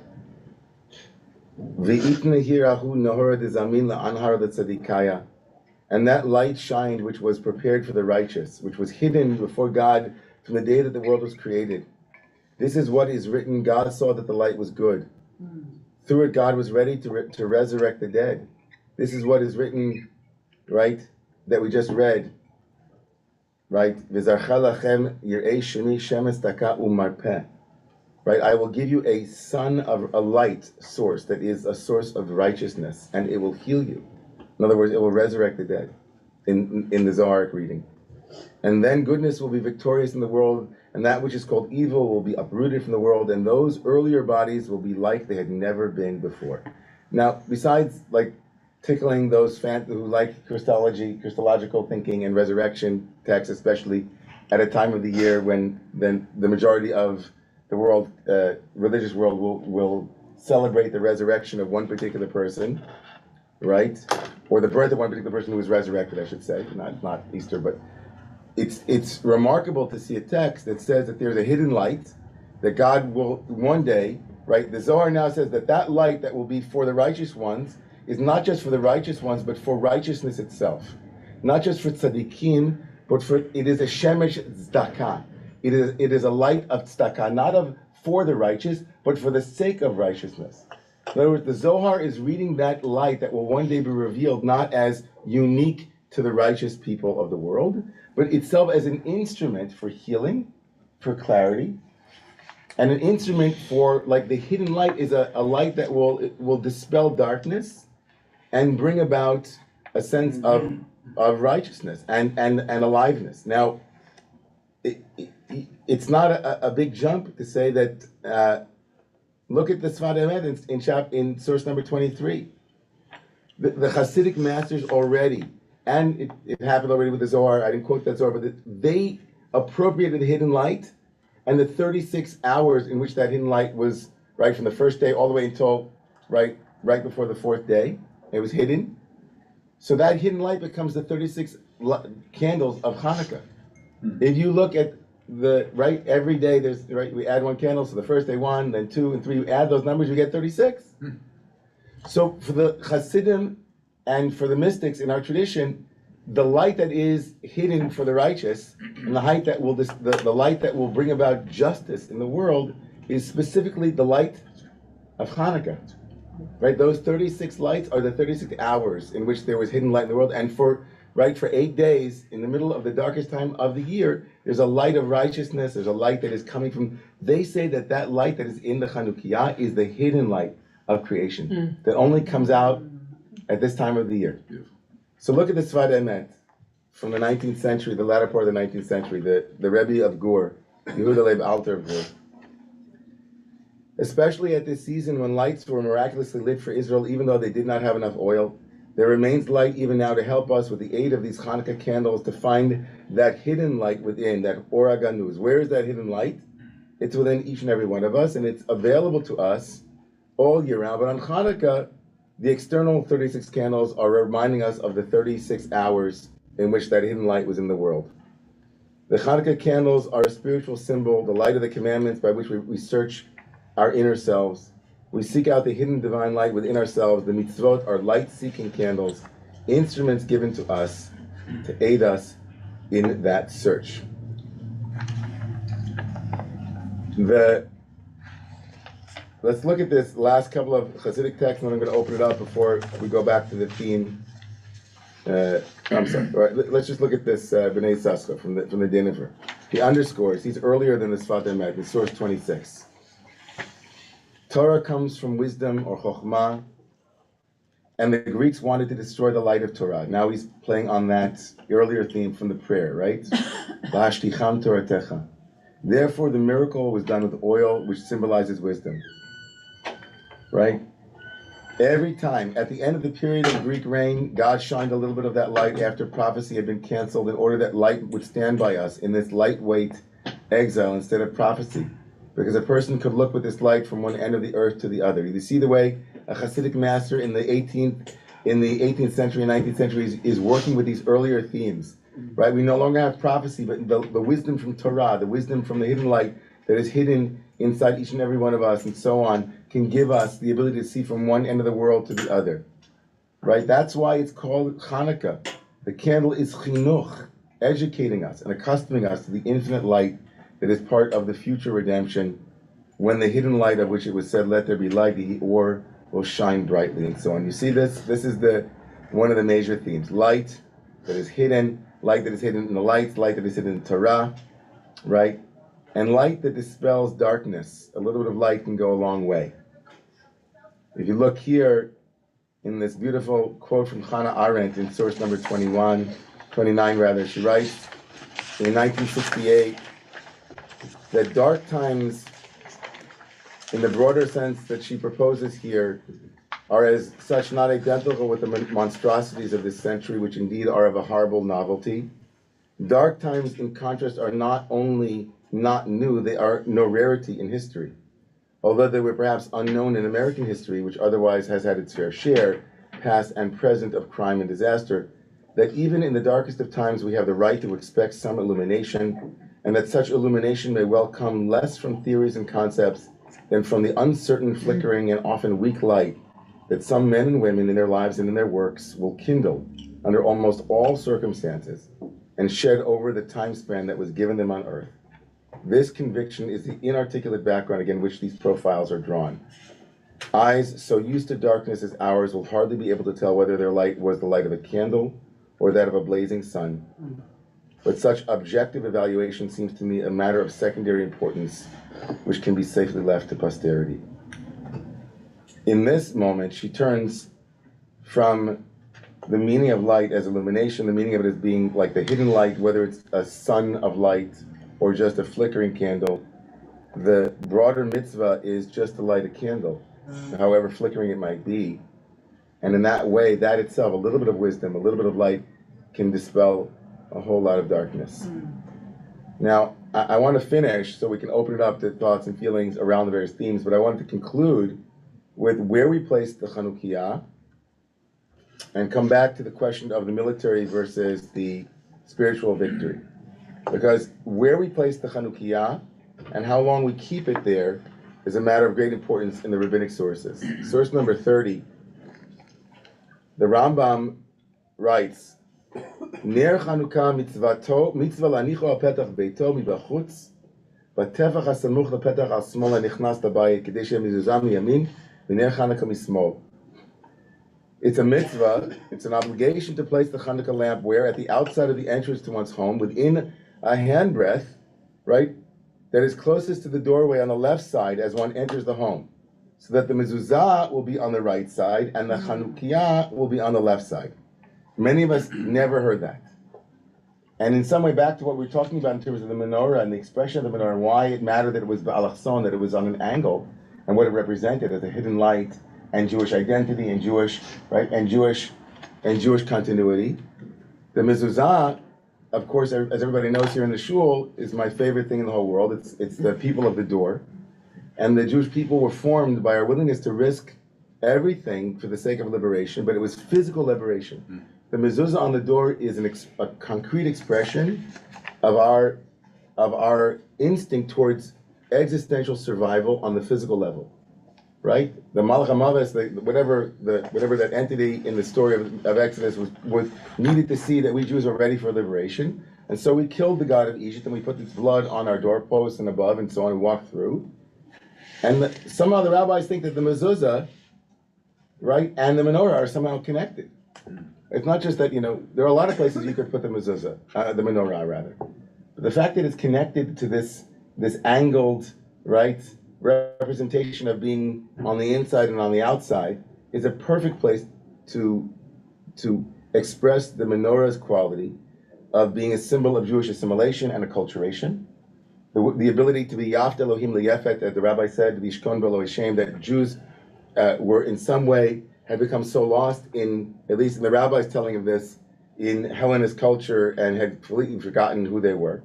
And that light shined, which was prepared for the righteous, which was hidden before God from the day that the world was created. This is what is written. God saw that the light was good. Through it, God was ready to resurrect the dead. This is what is written, right, that we just read. Right? Right, I will give you a sun of a light source that is a source of righteousness, and it will heal you. In other words, it will resurrect the dead in the Zoharic reading. And then goodness will be victorious in the world, and that which is called evil will be uprooted from the world, and those earlier bodies will be like they had never been before. Now, besides like tickling those who like Christological thinking and resurrection texts, especially at a time of the year when then the majority of the world, religious world, will celebrate the resurrection of one particular person, right? Or the birth of one particular person who was resurrected, I should say, not Easter, but it's remarkable to see a text that says that there's a hidden light that God will one day, right? The Zohar now says that light that will be for the righteous ones is not just for the righteous ones, but for righteousness itself. Not just for tzaddikim, but it is a shemesh tzedakah. It is a light of tzedakah, not for the righteous, but for the sake of righteousness. In other words, the Zohar is reading that light that will one day be revealed not as unique to the righteous people of the world, but itself as an instrument for healing, for clarity, and an instrument for, like, the hidden light is a light that will dispel darkness and bring about a sense of righteousness and aliveness. Now, it's not a big jump to say that Look at the Sfat Emet in source number 23. The Hasidic masters already, and it happened already with the Zohar. I didn't quote that Zohar, but they appropriated the hidden light and the 36 hours in which that hidden light was, right, from the first day all the way until right before the fourth day. It was hidden. So that hidden light becomes the 36 candles of Hanukkah. If you look at every day we add one candle. So the first day 1, then 2 and 3. You add those numbers, you get 36. So for the Hasidim and for the mystics in our tradition, the light that is hidden for the righteous and the light that will the light that will bring about justice in the world is specifically the light of Hanukkah. Right? Those 36 lights are the 36 hours in which there was hidden light in the world. And for 8 days, in the middle of the darkest time of the year, there's a light of righteousness, there's a light that is coming from, they say that light that is in the Chanukiah is the hidden light of creation that only comes out at this time of the year. So look at the Sfat Emet from the 19th century, the latter part of the 19th century, the Rebbe of Gur, Yehuda Leib Alter of Gur. Especially at this season when lights were miraculously lit for Israel, even though they did not have enough oil, there remains light even now to help us with the aid of these Hanukkah candles to find that hidden light within, that Ora Ganuz. Where is that hidden light? It's within each and every one of us, and it's available to us all year round. But on Hanukkah, the external 36 candles are reminding us of the 36 hours in which that hidden light was in the world. The Hanukkah candles are a spiritual symbol, the light of the commandments by which we search our inner selves. We seek out the hidden divine light within ourselves. The mitzvot are light-seeking candles, instruments given to us to aid us in that search. Let's look at this last couple of Hasidic texts, and then I'm going to open it up before we go back to the theme. I'm sorry. All right, let's just look at this B'nai Sascha from the Diniver. He underscores, he's earlier than the Sfat Emet, in source 26. Torah comes from wisdom or chokhmah, and the Greeks wanted to destroy the light of Torah. Now he's playing on that earlier theme from the prayer, right? V'hashticham Toratecha. Therefore, the miracle was done with oil, which symbolizes wisdom. Right? Every time, at the end of the period of Greek reign, God shined a little bit of that light after prophecy had been canceled in order that light would stand by us in this lightweight exile instead of prophecy. Because a person could look with this light from one end of the earth to the other. You see the way a Hasidic master in the 18th century and 19th century is working with these earlier themes. Right? We no longer have prophecy, but the wisdom from Torah, the wisdom from the hidden light that is hidden inside each and every one of us and so on, can give us the ability to see from one end of the world to the other. Right? That's why it's called Hanukkah. The candle is chinuch, educating us and accustoming us to the infinite light that is part of the future redemption, when the hidden light of which it was said, let there be light, the or will shine brightly, and so on. You see this? This is one of the major themes. Light that is hidden, light that is hidden in the lights, light that is hidden in Torah, right? And light that dispels darkness. A little bit of light can go a long way. If you look here in this beautiful quote from Hannah Arendt in source number 29 rather, she writes in 1968 that dark times, in the broader sense that she proposes here, are as such not identical with the monstrosities of this century, which indeed are of a horrible novelty. Dark times, in contrast, are not only not new, they are no rarity in history. Although they were perhaps unknown in American history, which otherwise has had its fair share, past and present, of crime and disaster, that even in the darkest of times we have the right to expect some illumination, and that such illumination may well come less from theories and concepts than from the uncertain, flickering, and often weak light that some men and women in their lives and in their works will kindle under almost all circumstances and shed over the time span that was given them on earth. This conviction is the inarticulate background against which these profiles are drawn. Eyes so used to darkness as ours will hardly be able to tell whether their light was the light of a candle or that of a blazing sun. But such objective evaluation seems to me a matter of secondary importance, which can be safely left to posterity. In this moment, she turns from the meaning of light as illumination, the meaning of it as being like the hidden light, whether it's a sun of light or just a flickering candle, the broader mitzvah is just to light a candle, however flickering it might be. And in that way, that itself, a little bit of wisdom, a little bit of light, can dispel a whole lot of darkness. Now, I want to finish so we can open it up to thoughts and feelings around the various themes, but I wanted to conclude with where we place the Chanukiah and come back to the question of the military versus the spiritual victory. Because where we place the Chanukiah and how long we keep it there is a matter of great importance in the rabbinic sources. Source number 30, the Rambam writes, Ner Chanukah mitzvah lanicho al petach beito mibachutz, בתפח הסמוך לפתח השמאל הנכנס לבית, כדי שמזוזה מימין, ונר חנוכה משמאל. It's a mitzvah, it's an obligation to place the Hanukkah lamp where? At the outside of the entrance to one's home, within a handbreadth, right, that is closest to the doorway on the left side as one enters the home. So that the mezuzah will be on the right side and the Chanukiah will be on the left side. Many of us never heard that. And in some way, back to what we were talking about in terms of the menorah and the expression of the menorah, and why it mattered that it was ba'alachson, that it was on an angle, and what it represented as a hidden light, and Jewish identity, and Jewish, right, and Jewish continuity. The mezuzah, of course, as everybody knows here in the shul, is my favorite thing in the whole world. It's the people of the door, and the Jewish people were formed by our willingness to risk everything for the sake of liberation, but it was physical liberation. The mezuzah on the door is a concrete expression of our instinct towards existential survival on the physical level, right? The Malach HaMaves, whatever that entity in the story of Exodus was needed to see that we Jews were ready for liberation, and so we killed the god of Egypt and we put its blood on our doorposts and above and so on and walked through. And somehow the rabbis think that the mezuzah, right, and the menorah are somehow connected. It's not just that, there are a lot of places you could put the mezuzah, the menorah rather. But the fact that it's connected to this angled, right, representation of being on the inside and on the outside is a perfect place to express the menorah's quality of being a symbol of Jewish assimilation and acculturation. The ability to be Yaft Elohim Leyefet, as the rabbi said, Vishkon B'lo Hashem, that Jews were in some way had become so lost in, at least in the rabbis telling of this, in Hellenist culture and had completely forgotten who they were.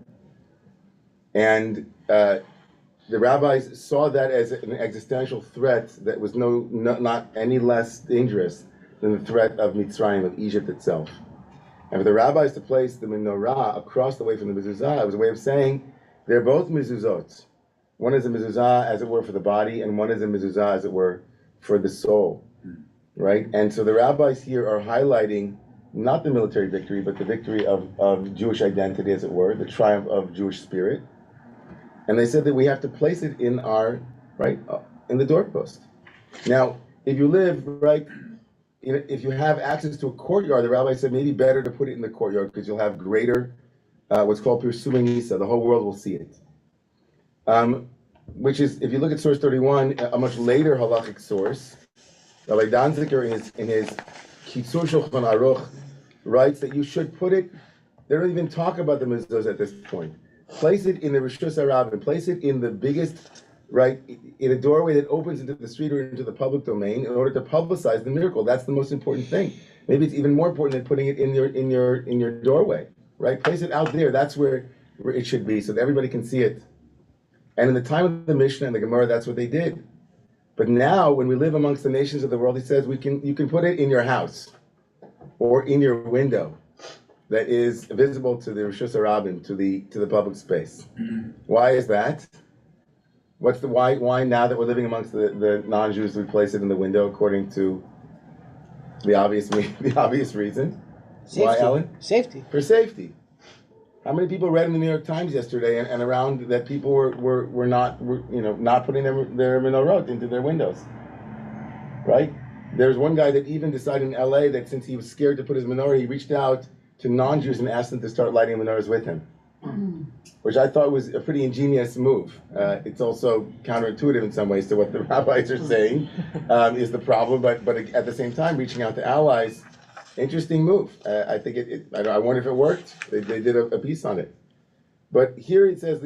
And the rabbis saw that as an existential threat that was not any less dangerous than the threat of Mitzrayim, of Egypt itself. And for the rabbis to place the menorah across the way from the mezuzah, it was a way of saying they're both mezuzot. One is a mezuzah, as it were, for the body, and one is a mezuzah, as it were, for the soul. Right? And so the rabbis here are highlighting not the military victory, but the victory of Jewish identity, as it were, the triumph of Jewish spirit. And they said that we have to place it in in the doorpost. Now, if you live, right, if you have access to a courtyard, the rabbi said maybe better to put it in the courtyard because you'll have greater, what's called Pirsumei Nisa, the whole world will see it. Which is, if you look at source 31, a much later halachic source, Rabbi Danziger in his Kitzur Shulchan Aruch writes that you should put it, they don't even talk about the mezuzah at this point. Place it in the Rishus HaRabim, place it in the biggest, right, in a doorway that opens into the street or into the public domain in order to publicize the miracle. That's the most important thing. Maybe it's even more important than putting it in your doorway, right? Place it out there. That's where it should be so that everybody can see it. And in the time of the Mishnah and the Gemara, that's what they did. But now, when we live amongst the nations of the world, he says you can put it in your house or in your window that is visible to the Rishus HaRabim, to the public space. Why is that? What's the why? Why now that we're living amongst the non-Jews, we place it in the window according to the obvious reason? Safety. Why, Alan? Safety. For safety. How many people read in the New York Times yesterday and around that people were not putting their menorot into their windows, right? There's one guy that even decided in L.A. that since he was scared to put his menorah, he reached out to non-Jews and asked them to start lighting menorahs with him, which I thought was a pretty ingenious move. It's also counterintuitive in some ways to what the rabbis are saying is the problem, but at the same time, reaching out to allies. Interesting move. I think I wonder if it worked. They did a piece on it. But here it says,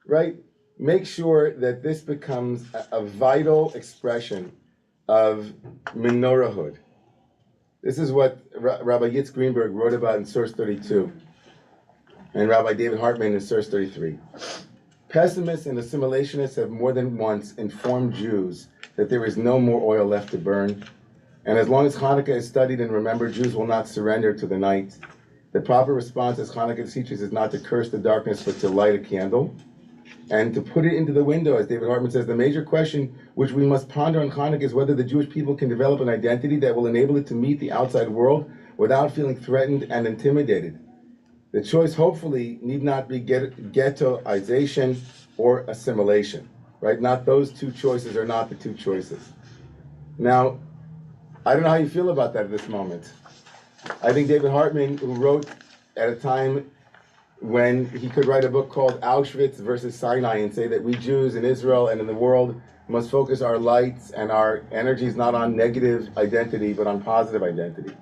right? Make sure that this becomes a vital expression of menorahhood. This is what Rabbi Yitz Greenberg wrote about in source 32, and Rabbi David Hartman in source 33. Pessimists and assimilationists have more than once informed Jews that there is no more oil left to burn, and as long as Hanukkah is studied and remembered, Jews will not surrender to the night. The proper response, as Hanukkah teaches, is not to curse the darkness, but to light a candle and to put it into the window. As David Hartman says, the major question which we must ponder on Hanukkah is whether the Jewish people can develop an identity that will enable it to meet the outside world without feeling threatened and intimidated. The choice, hopefully, need not be ghettoization or assimilation, right? Not those two choices are not the two choices. Now, I don't know how you feel about that at this moment. I think David Hartman, who wrote at a time when he could write a book called Auschwitz versus Sinai and say that we Jews in Israel and in the world must focus our lights and our energies not on negative identity, but on positive identity.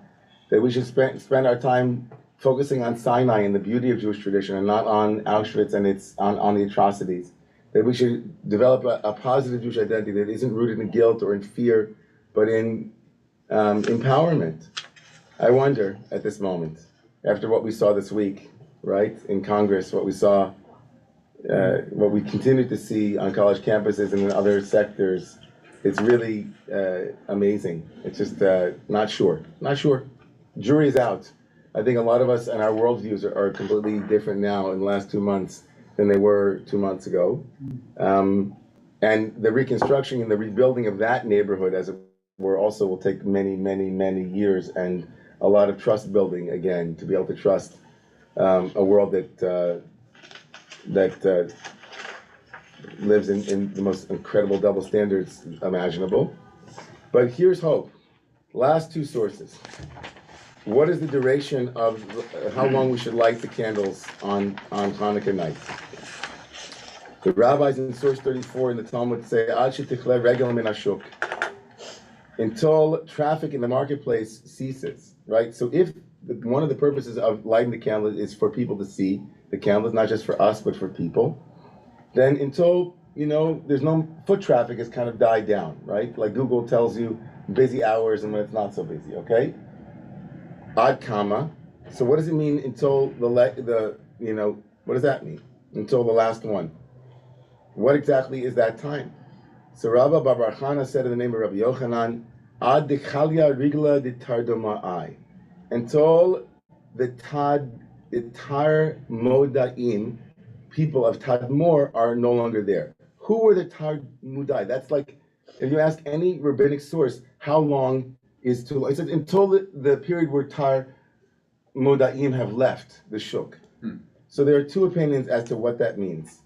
That we should spend our time focusing on Sinai and the beauty of Jewish tradition and not on Auschwitz and on the atrocities. That we should develop a positive Jewish identity that isn't rooted in guilt or in fear, but in empowerment. I wonder at this moment, after what we saw this week, right, in Congress, what we saw, what we continue to see on college campuses and in other sectors, it's really amazing. It's just not sure. Jury's out. I think a lot of us and our worldviews are completely different now in the last 2 months than they were 2 months ago. And the reconstruction and the rebuilding of that neighborhood, as it were, also will take many, many, many years and a lot of trust building again to be able to trust a world that lives in the most incredible double standards imaginable. But here's hope. Last two sources. What is the duration of how long we should light the candles on Hanukkah night? The rabbis in source 34 in the Talmud say, Ad shetichle regel min hashuk, until traffic in the marketplace ceases, right? So if one of the purposes of lighting the candle is for people to see the candles, not just for us, but for people, then until, there's no foot traffic has kind of died down, right? Like Google tells you busy hours and when it's not so busy, okay? Ad kama. So what does it mean until what does that mean? Until the last one. What exactly is that time? So Rabbi Bar Chana said in the name of Rabbi Yochanan, Ad dechalya rigla de tardoma'ai. Until the Tar Modaim, people of Tadmor, are no longer there. Who were the Tar Mudai? That's like, if you ask any rabbinic source, how long is too long? It says until the period where Tar Modaim have left the Shuk. So there are two opinions as to what that means.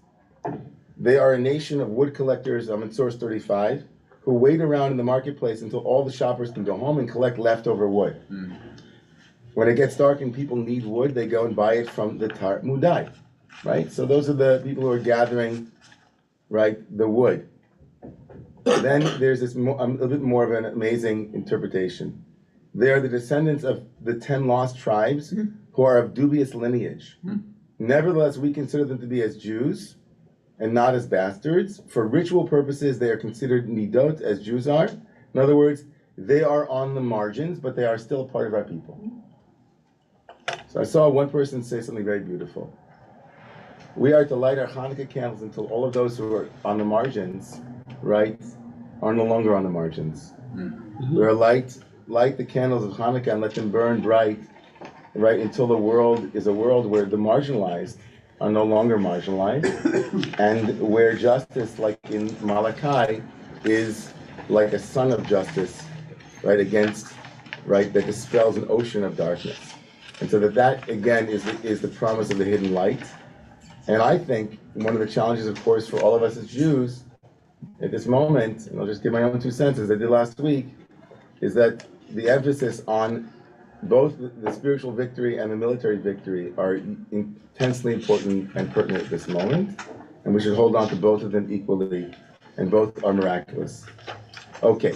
They are a nation of wood collectors, I'm in source 35, who wait around in the marketplace until all the shoppers can go home and collect leftover wood. When it gets dark and people need wood, they go and buy it from the Tar Mudai, right? So those are the people who are gathering, right, the wood. Then there's this a little bit more of an amazing interpretation. They are the descendants of the 10 lost tribes who are of dubious lineage. Nevertheless, we consider them to be as Jews and not as bastards. For ritual purposes, they are considered nidot, as Jews are. In other words, they are on the margins, but they are still a part of our people. So I saw one person say something very beautiful. We are to light our Hanukkah candles until all of those who are on the margins, right, are no longer on the margins. We are light the candles of Hanukkah and let them burn bright, right, until the world is a world where the marginalized are no longer marginalized, and where justice, like in Malachi, is like a sun of justice, right, that dispels an ocean of darkness. And so that again is the promise of the hidden light. And I think one of the challenges, of course, for all of us as Jews at this moment, and I'll just give my own 2 cents as I did last week, is that the emphasis on both the spiritual victory and the military victory are intensely important and pertinent at this moment, and we should hold on to both of them equally, and both are miraculous. Okay,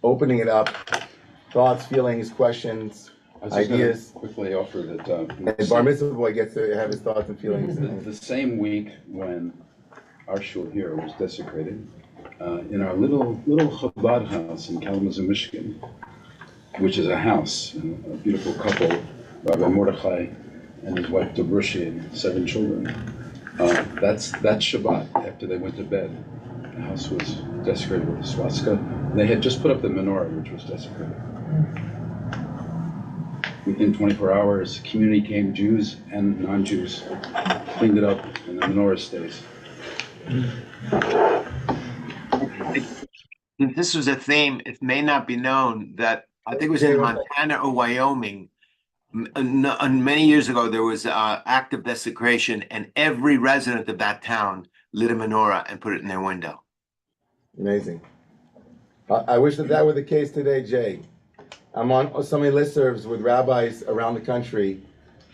opening it up, thoughts, feelings, questions, ideas. Quickly offer that And Bar Mitzvah boy gets to have his thoughts and feelings. the same week when our shul here was desecrated. In our little Chabad house in Kalamazoo, Michigan, which is a house, a beautiful couple, Rabbi Mordechai and his wife Dobrushi and 7 children. That's Shabbat after they went to bed. The house was desecrated with a swastika. They had just put up the menorah, which was desecrated. Within 24 hours, community came, Jews and non-Jews, cleaned it up, and the menorah stays. This was a theme, it may not be known, that I think it was in Montana or Wyoming. Many years ago, there was act of desecration, and every resident of that town lit a menorah and put it in their window. Amazing. I wish that were the case today, Jay. I'm on so many listservs with rabbis around the country,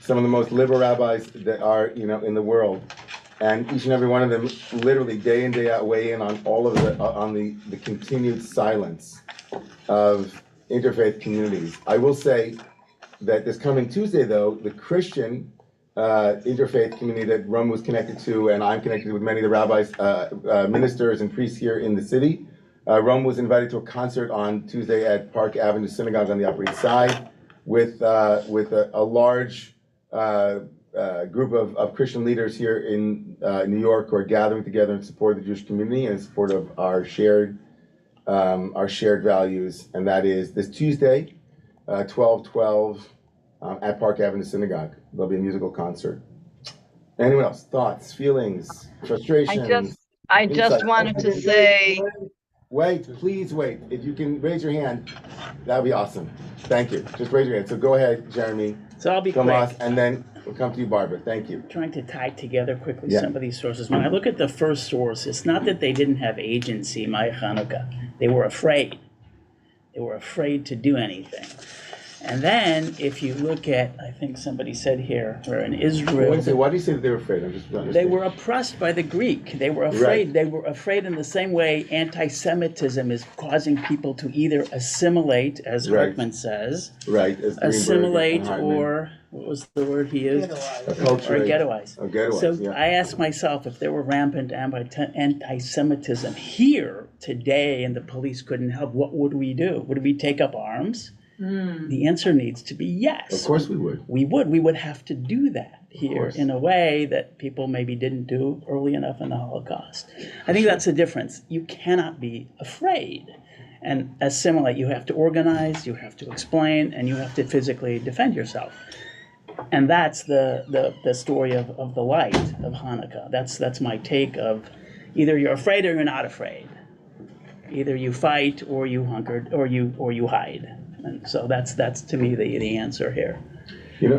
some of the most liberal rabbis that are, in the world. And each and every one of them literally day in, day out weigh in on all of the continued silence of interfaith communities. I will say that this coming Tuesday, though, the Christian interfaith community that Romemu was connected to, and I'm connected with many of the rabbis, ministers, and priests here in the city. Romemu was invited to a concert on Tuesday at Park Avenue Synagogue on the Upper East Side with a large group of Christian leaders here in New York who are gathering together in support of the Jewish community and in support of our shared values, and that is this Tuesday, 12/12, at Park Avenue Synagogue. There'll be a musical concert. Anyone else? Thoughts, feelings, frustrations? I just insights? wanted to say, Wait, please wait. If you can raise your hand, that'd be awesome. Thank you. Just raise your hand. So go ahead, Jeremy. So I'll be Tomas, quick. and then we'll come to you, Barbara. Thank you. Trying to tie together quickly Yeah. some of these sources. When I look at the first source, it's not that they didn't have agency, my Hanukkah. They were afraid. They were afraid to do anything. And then if you look at, I think somebody said here, where in Israel, Why do you say that they were afraid? I'm just trying to they understand. were oppressed by the Greek. They were afraid. Right. They were afraid in the same way anti-Semitism is causing people to either assimilate, as Right. Hartman says, Right. As Greenberg assimilate, and Hartman. or what was the word he used? Acculturate. Or ghettoize. Or ghettoize, So yeah. I ask myself, if there were rampant anti-Semitism here today and the police couldn't help, what would we do? Would we take up arms? The answer needs to be yes. Of course we would. We would have to do that here course. in a way that people maybe didn't do early enough in the Holocaust. I think that's the difference. You cannot be afraid and assimilate. You have to organize, you have to explain, and you have to physically defend yourself. And that's the story of the light of Hanukkah. That's my take of either you're afraid or you're not afraid. Either you fight or you hunkered or you hide. And so that's to me the answer here.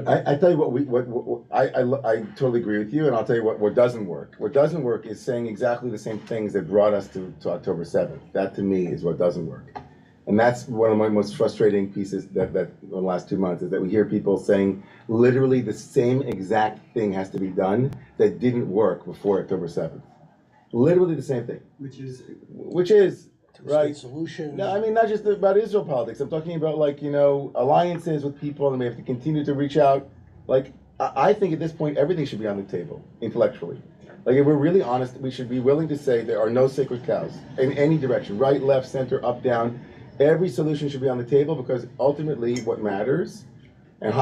I tell you what I totally agree with you, and I'll tell you what doesn't work. What doesn't work is saying exactly the same things that brought us to October 7th. That to me is what doesn't work. And that's one of my most frustrating pieces that in the last 2 months is that we hear people saying literally the same exact thing has to be done that didn't work before October 7th. Literally the same thing. Which is right. Solution. No, I mean, not just about Israel politics. I'm talking about alliances with people, and we have to continue to reach out. I think at this point, everything should be on the table intellectually. If we're really honest, we should be willing to say there are no sacred cows in any direction, right, left, center, up, down. Every solution should be on the table because ultimately what matters, and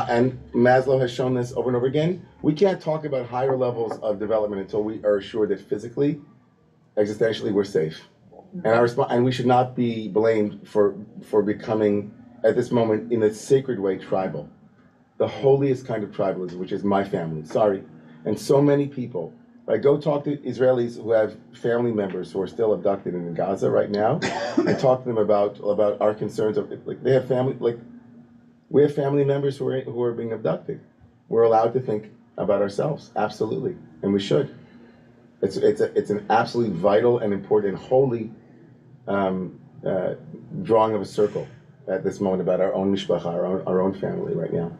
Maslow has shown this over and over again, we can't talk about higher levels of development until we are assured that physically, existentially, we're safe. And we should not be blamed for becoming, at this moment, in a sacred way, tribal. The holiest kind of tribalism, which is my family. Sorry. And so many people. Go talk to Israelis who have family members who are still abducted in Gaza right now, and talk to them about our concerns. They have family. We have family members who are being abducted. We're allowed to think about ourselves, absolutely, and we should. It's an absolutely vital and important and holy drawing of a circle at this moment about our own mishpacha, our own family right now.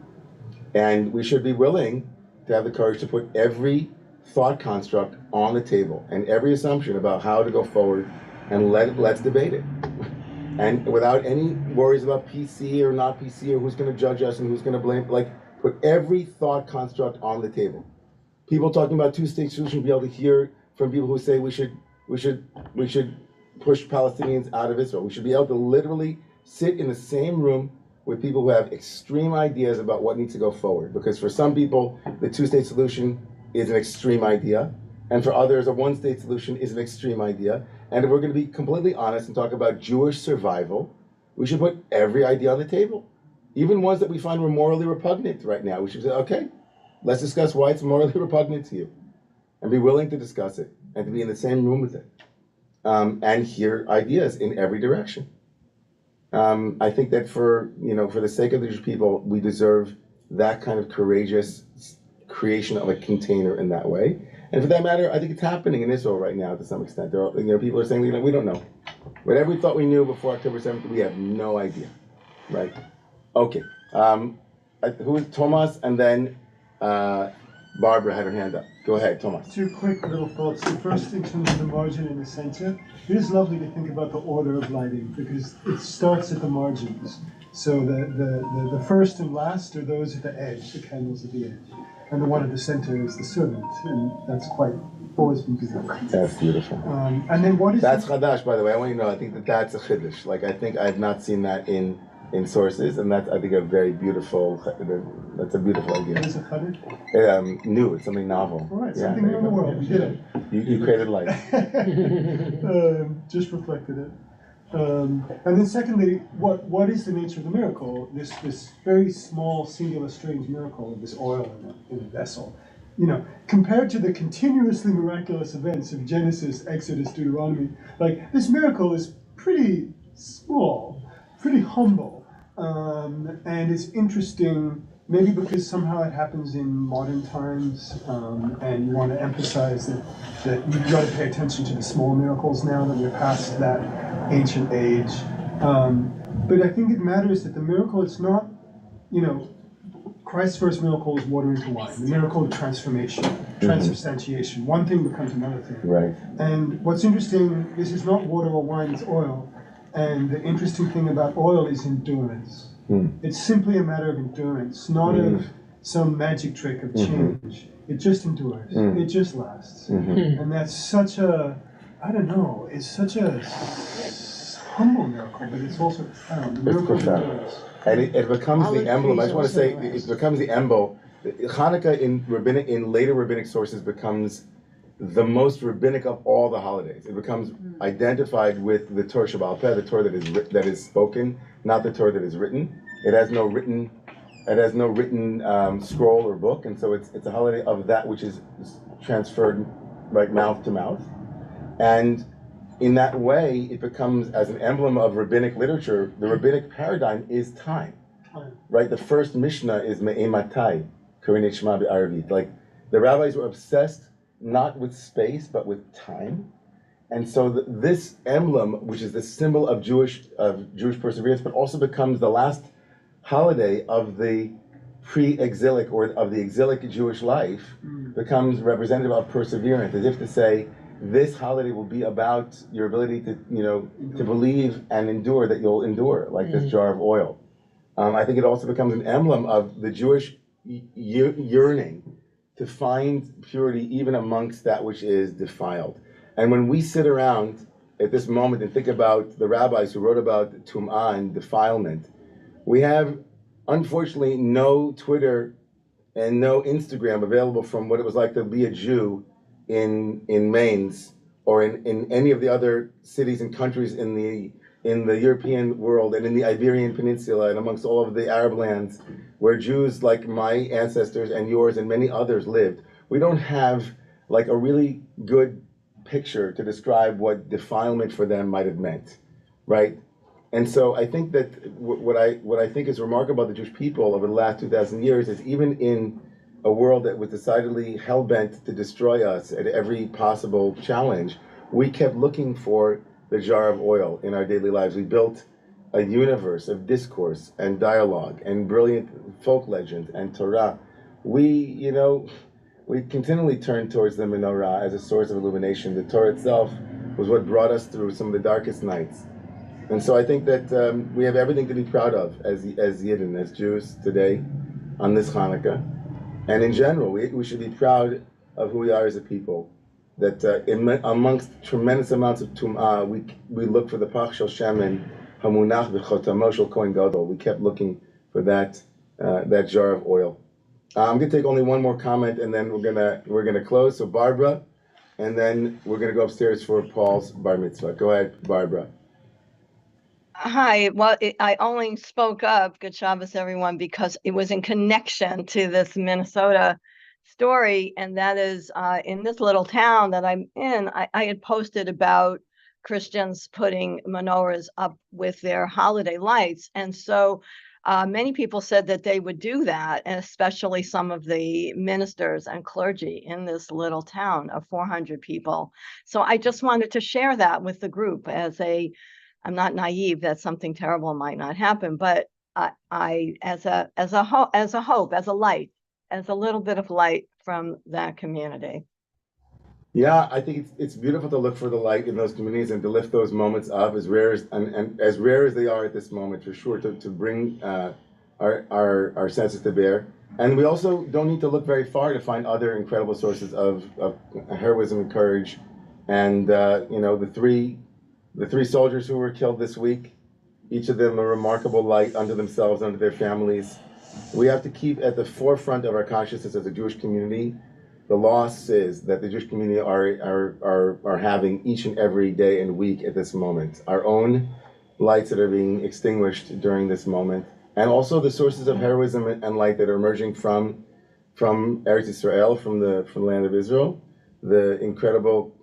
And we should be willing to have the courage to put every thought construct on the table and every assumption about how to go forward, and let's debate it. And without any worries about PC or not PC or who's going to judge us and who's going to blame, put every thought construct on the table. People talking about two-state solution will be able to hear from people who say we should push Palestinians out of Israel. We should be able to literally sit in the same room with people who have extreme ideas about what needs to go forward. Because for some people, the two-state solution is an extreme idea, and for others, a one-state solution is an extreme idea. And if we're going to be completely honest and talk about Jewish survival, we should put every idea on the table, even ones that we find morally repugnant right now. We should say, okay, let's discuss why it's morally repugnant to you, and be willing to discuss it, and to be in the same room with it, and hear ideas in every direction. I think that for the sake of the Jewish people, we deserve that kind of courageous creation of a container in that way. And for that matter, I think it's happening in Israel right now to some extent. There are, people are saying, we don't know. Whatever we thought we knew before October 7th, we have no idea, right? Okay. Who is Thomas? And then Barbara had her hand up. Go ahead, Thomas. Two quick little thoughts. The first, in terms of the margin and the center, it is lovely to think about the order of lighting because it starts at the margins. So the first and last are those at the edge, the candles at the edge. And the one at the center is the servant, and that's always been beautiful. That's beautiful. And then what is... That's Chadash, by the way. I want you to know, I think that's a Chiddush. Like, I think I've not seen that in sources, and that's, I think, a very beautiful, that's a beautiful idea. What is a Chiddush? New, it's something novel. All right, something new in the world, we did it. You created light. Just reflected it. And then secondly, what is the nature of the miracle? This very small, singular, strange miracle of this oil in a vessel. Compared to the continuously miraculous events of Genesis, Exodus, Deuteronomy, like this miracle is pretty small, pretty humble, and it's interesting. Maybe because somehow it happens in modern times, and you want to emphasize that you've got to pay attention to the small miracles now that we're past that ancient age. But I think it matters that the miracle, it's not, Christ's first miracle is water into wine, the miracle of transformation, transubstantiation. One thing becomes another thing. Right. And what's interesting, this is not water or wine, it's oil. And the interesting thing about oil is endurance. It's simply a matter of endurance, not of some magic trick of change. It just endures. It just lasts. And that's such a, I don't know, it's such a humble miracle, but it's also profound. The miracle of endurance. And it becomes the emblem. I just want to say, it becomes the emblem. Hanukkah in later rabbinic sources becomes the most rabbinic of all the holidays. It becomes identified with the Torah Shebaal Peh, the Torah that is spoken, not the Torah that is written. It has no written scroll or book, and so it's a holiday of that which is transferred right mouth to mouth. And in that way, it becomes, as an emblem of rabbinic literature, the rabbinic paradigm is time. Right? The first Mishnah is Me'ematai, Karinei Shema B'Arvit. Like, the rabbis were obsessed not with space, but with time. And so this emblem, which is the symbol of Jewish perseverance, but also becomes the last holiday of the pre-exilic or of the exilic Jewish life, becomes representative of perseverance, as if to say, this holiday will be about your ability to believe and endure, that you'll endure, like this jar of oil. I think it also becomes an emblem of the Jewish yearning to find purity even amongst that which is defiled. And when we sit around at this moment and think about the rabbis who wrote about tum'ah and defilement, we have, unfortunately, no Twitter and no Instagram available from what it was like to be a Jew in Mainz or in any of the other cities and countries in the European world and in the Iberian Peninsula and amongst all of the Arab lands where Jews like my ancestors and yours and many others lived. We don't have like a really good picture to describe what defilement for them might have meant, right? And so I think that what I think is remarkable about the Jewish people over the last 2,000 years is even in a world that was decidedly hell-bent to destroy us at every possible challenge, we kept looking for the jar of oil in our daily lives. We built a universe of discourse and dialogue and brilliant folk legends and Torah. We continually turned towards the menorah as a source of illumination. The Torah itself was what brought us through some of the darkest nights. And so I think that we have everything to be proud of as Yidden, as Jews today on this Hanukkah. And in general, we should be proud of who we are as a people. amongst tremendous amounts of tum'ah, we look for the pach shel shemen hamunach b'chotamo shel kohen gadol. We kept looking for that jar of oil. I'm gonna take only one more comment, and then we're gonna close. So Barbara, and then we're gonna go upstairs for Paul's bar mitzvah. Go ahead, Barbara. Hi. Well, I only spoke up, good Shabbos, everyone, because it was in connection to this Minnesota story. And that is in this little town that I'm in, I had posted about Christians putting menorahs up with their holiday lights. And so many people said that they would do that, and especially some of the ministers and clergy in this little town of 400 people. So I just wanted to share that with the group I'm not naive that something terrible might not happen, but I as a hope, as a light, as a little bit of light from that community. Yeah, I think it's beautiful to look for the light in those communities and to lift those moments up as rare as and as rare as they are at this moment, for sure, to bring our senses to bear. And we also don't need to look very far to find other incredible sources of heroism and courage. And the three soldiers who were killed this week, each of them a remarkable light unto themselves, unto their families. We have to keep at the forefront of our consciousness as a Jewish community the losses that the Jewish community are having each and every day and week at this moment. Our own lights that are being extinguished during this moment, and also the sources of heroism and light that are emerging from Eretz Israel, from the land of Israel. The incredible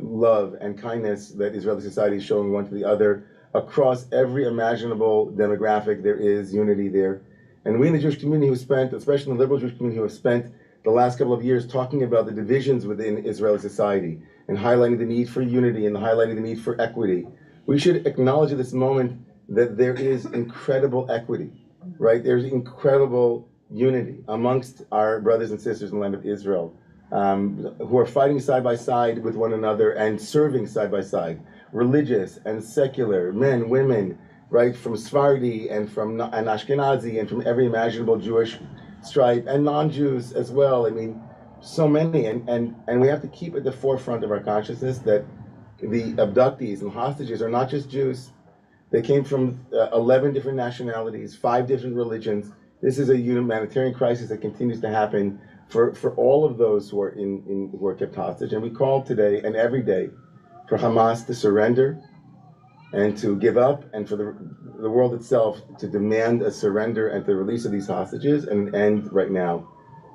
love and kindness that Israeli society is showing one to the other across every imaginable demographic. There is unity there. And we in the Jewish community who spent, especially in the liberal Jewish community, who have spent the last couple of years talking about the divisions within Israeli society and highlighting the need for unity and highlighting the need for equity, we should acknowledge at this moment that there is incredible equity, right? There's incredible unity amongst our brothers and sisters in the land of Israel. Who are fighting side by side with one another and serving side by side, religious and secular, men, women, right, from Sephardi and Ashkenazi and from every imaginable Jewish stripe, and non-Jews as well. I mean, so many, and we have to keep at the forefront of our consciousness that the abductees and hostages are not just Jews. They came from 11 different nationalities, 5 different religions. This is a humanitarian crisis that continues to happen for all of those who are kept hostage. And we call today and every day for Hamas to surrender and to give up, and for the world itself to demand a surrender and the release of these hostages, and an end right now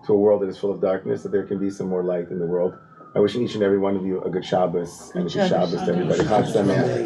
to a world that is full of darkness, that there can be some more light in the world. I wish each and every one of you a good Shabbos, and a good Shabbos to everybody. Chag Sameach.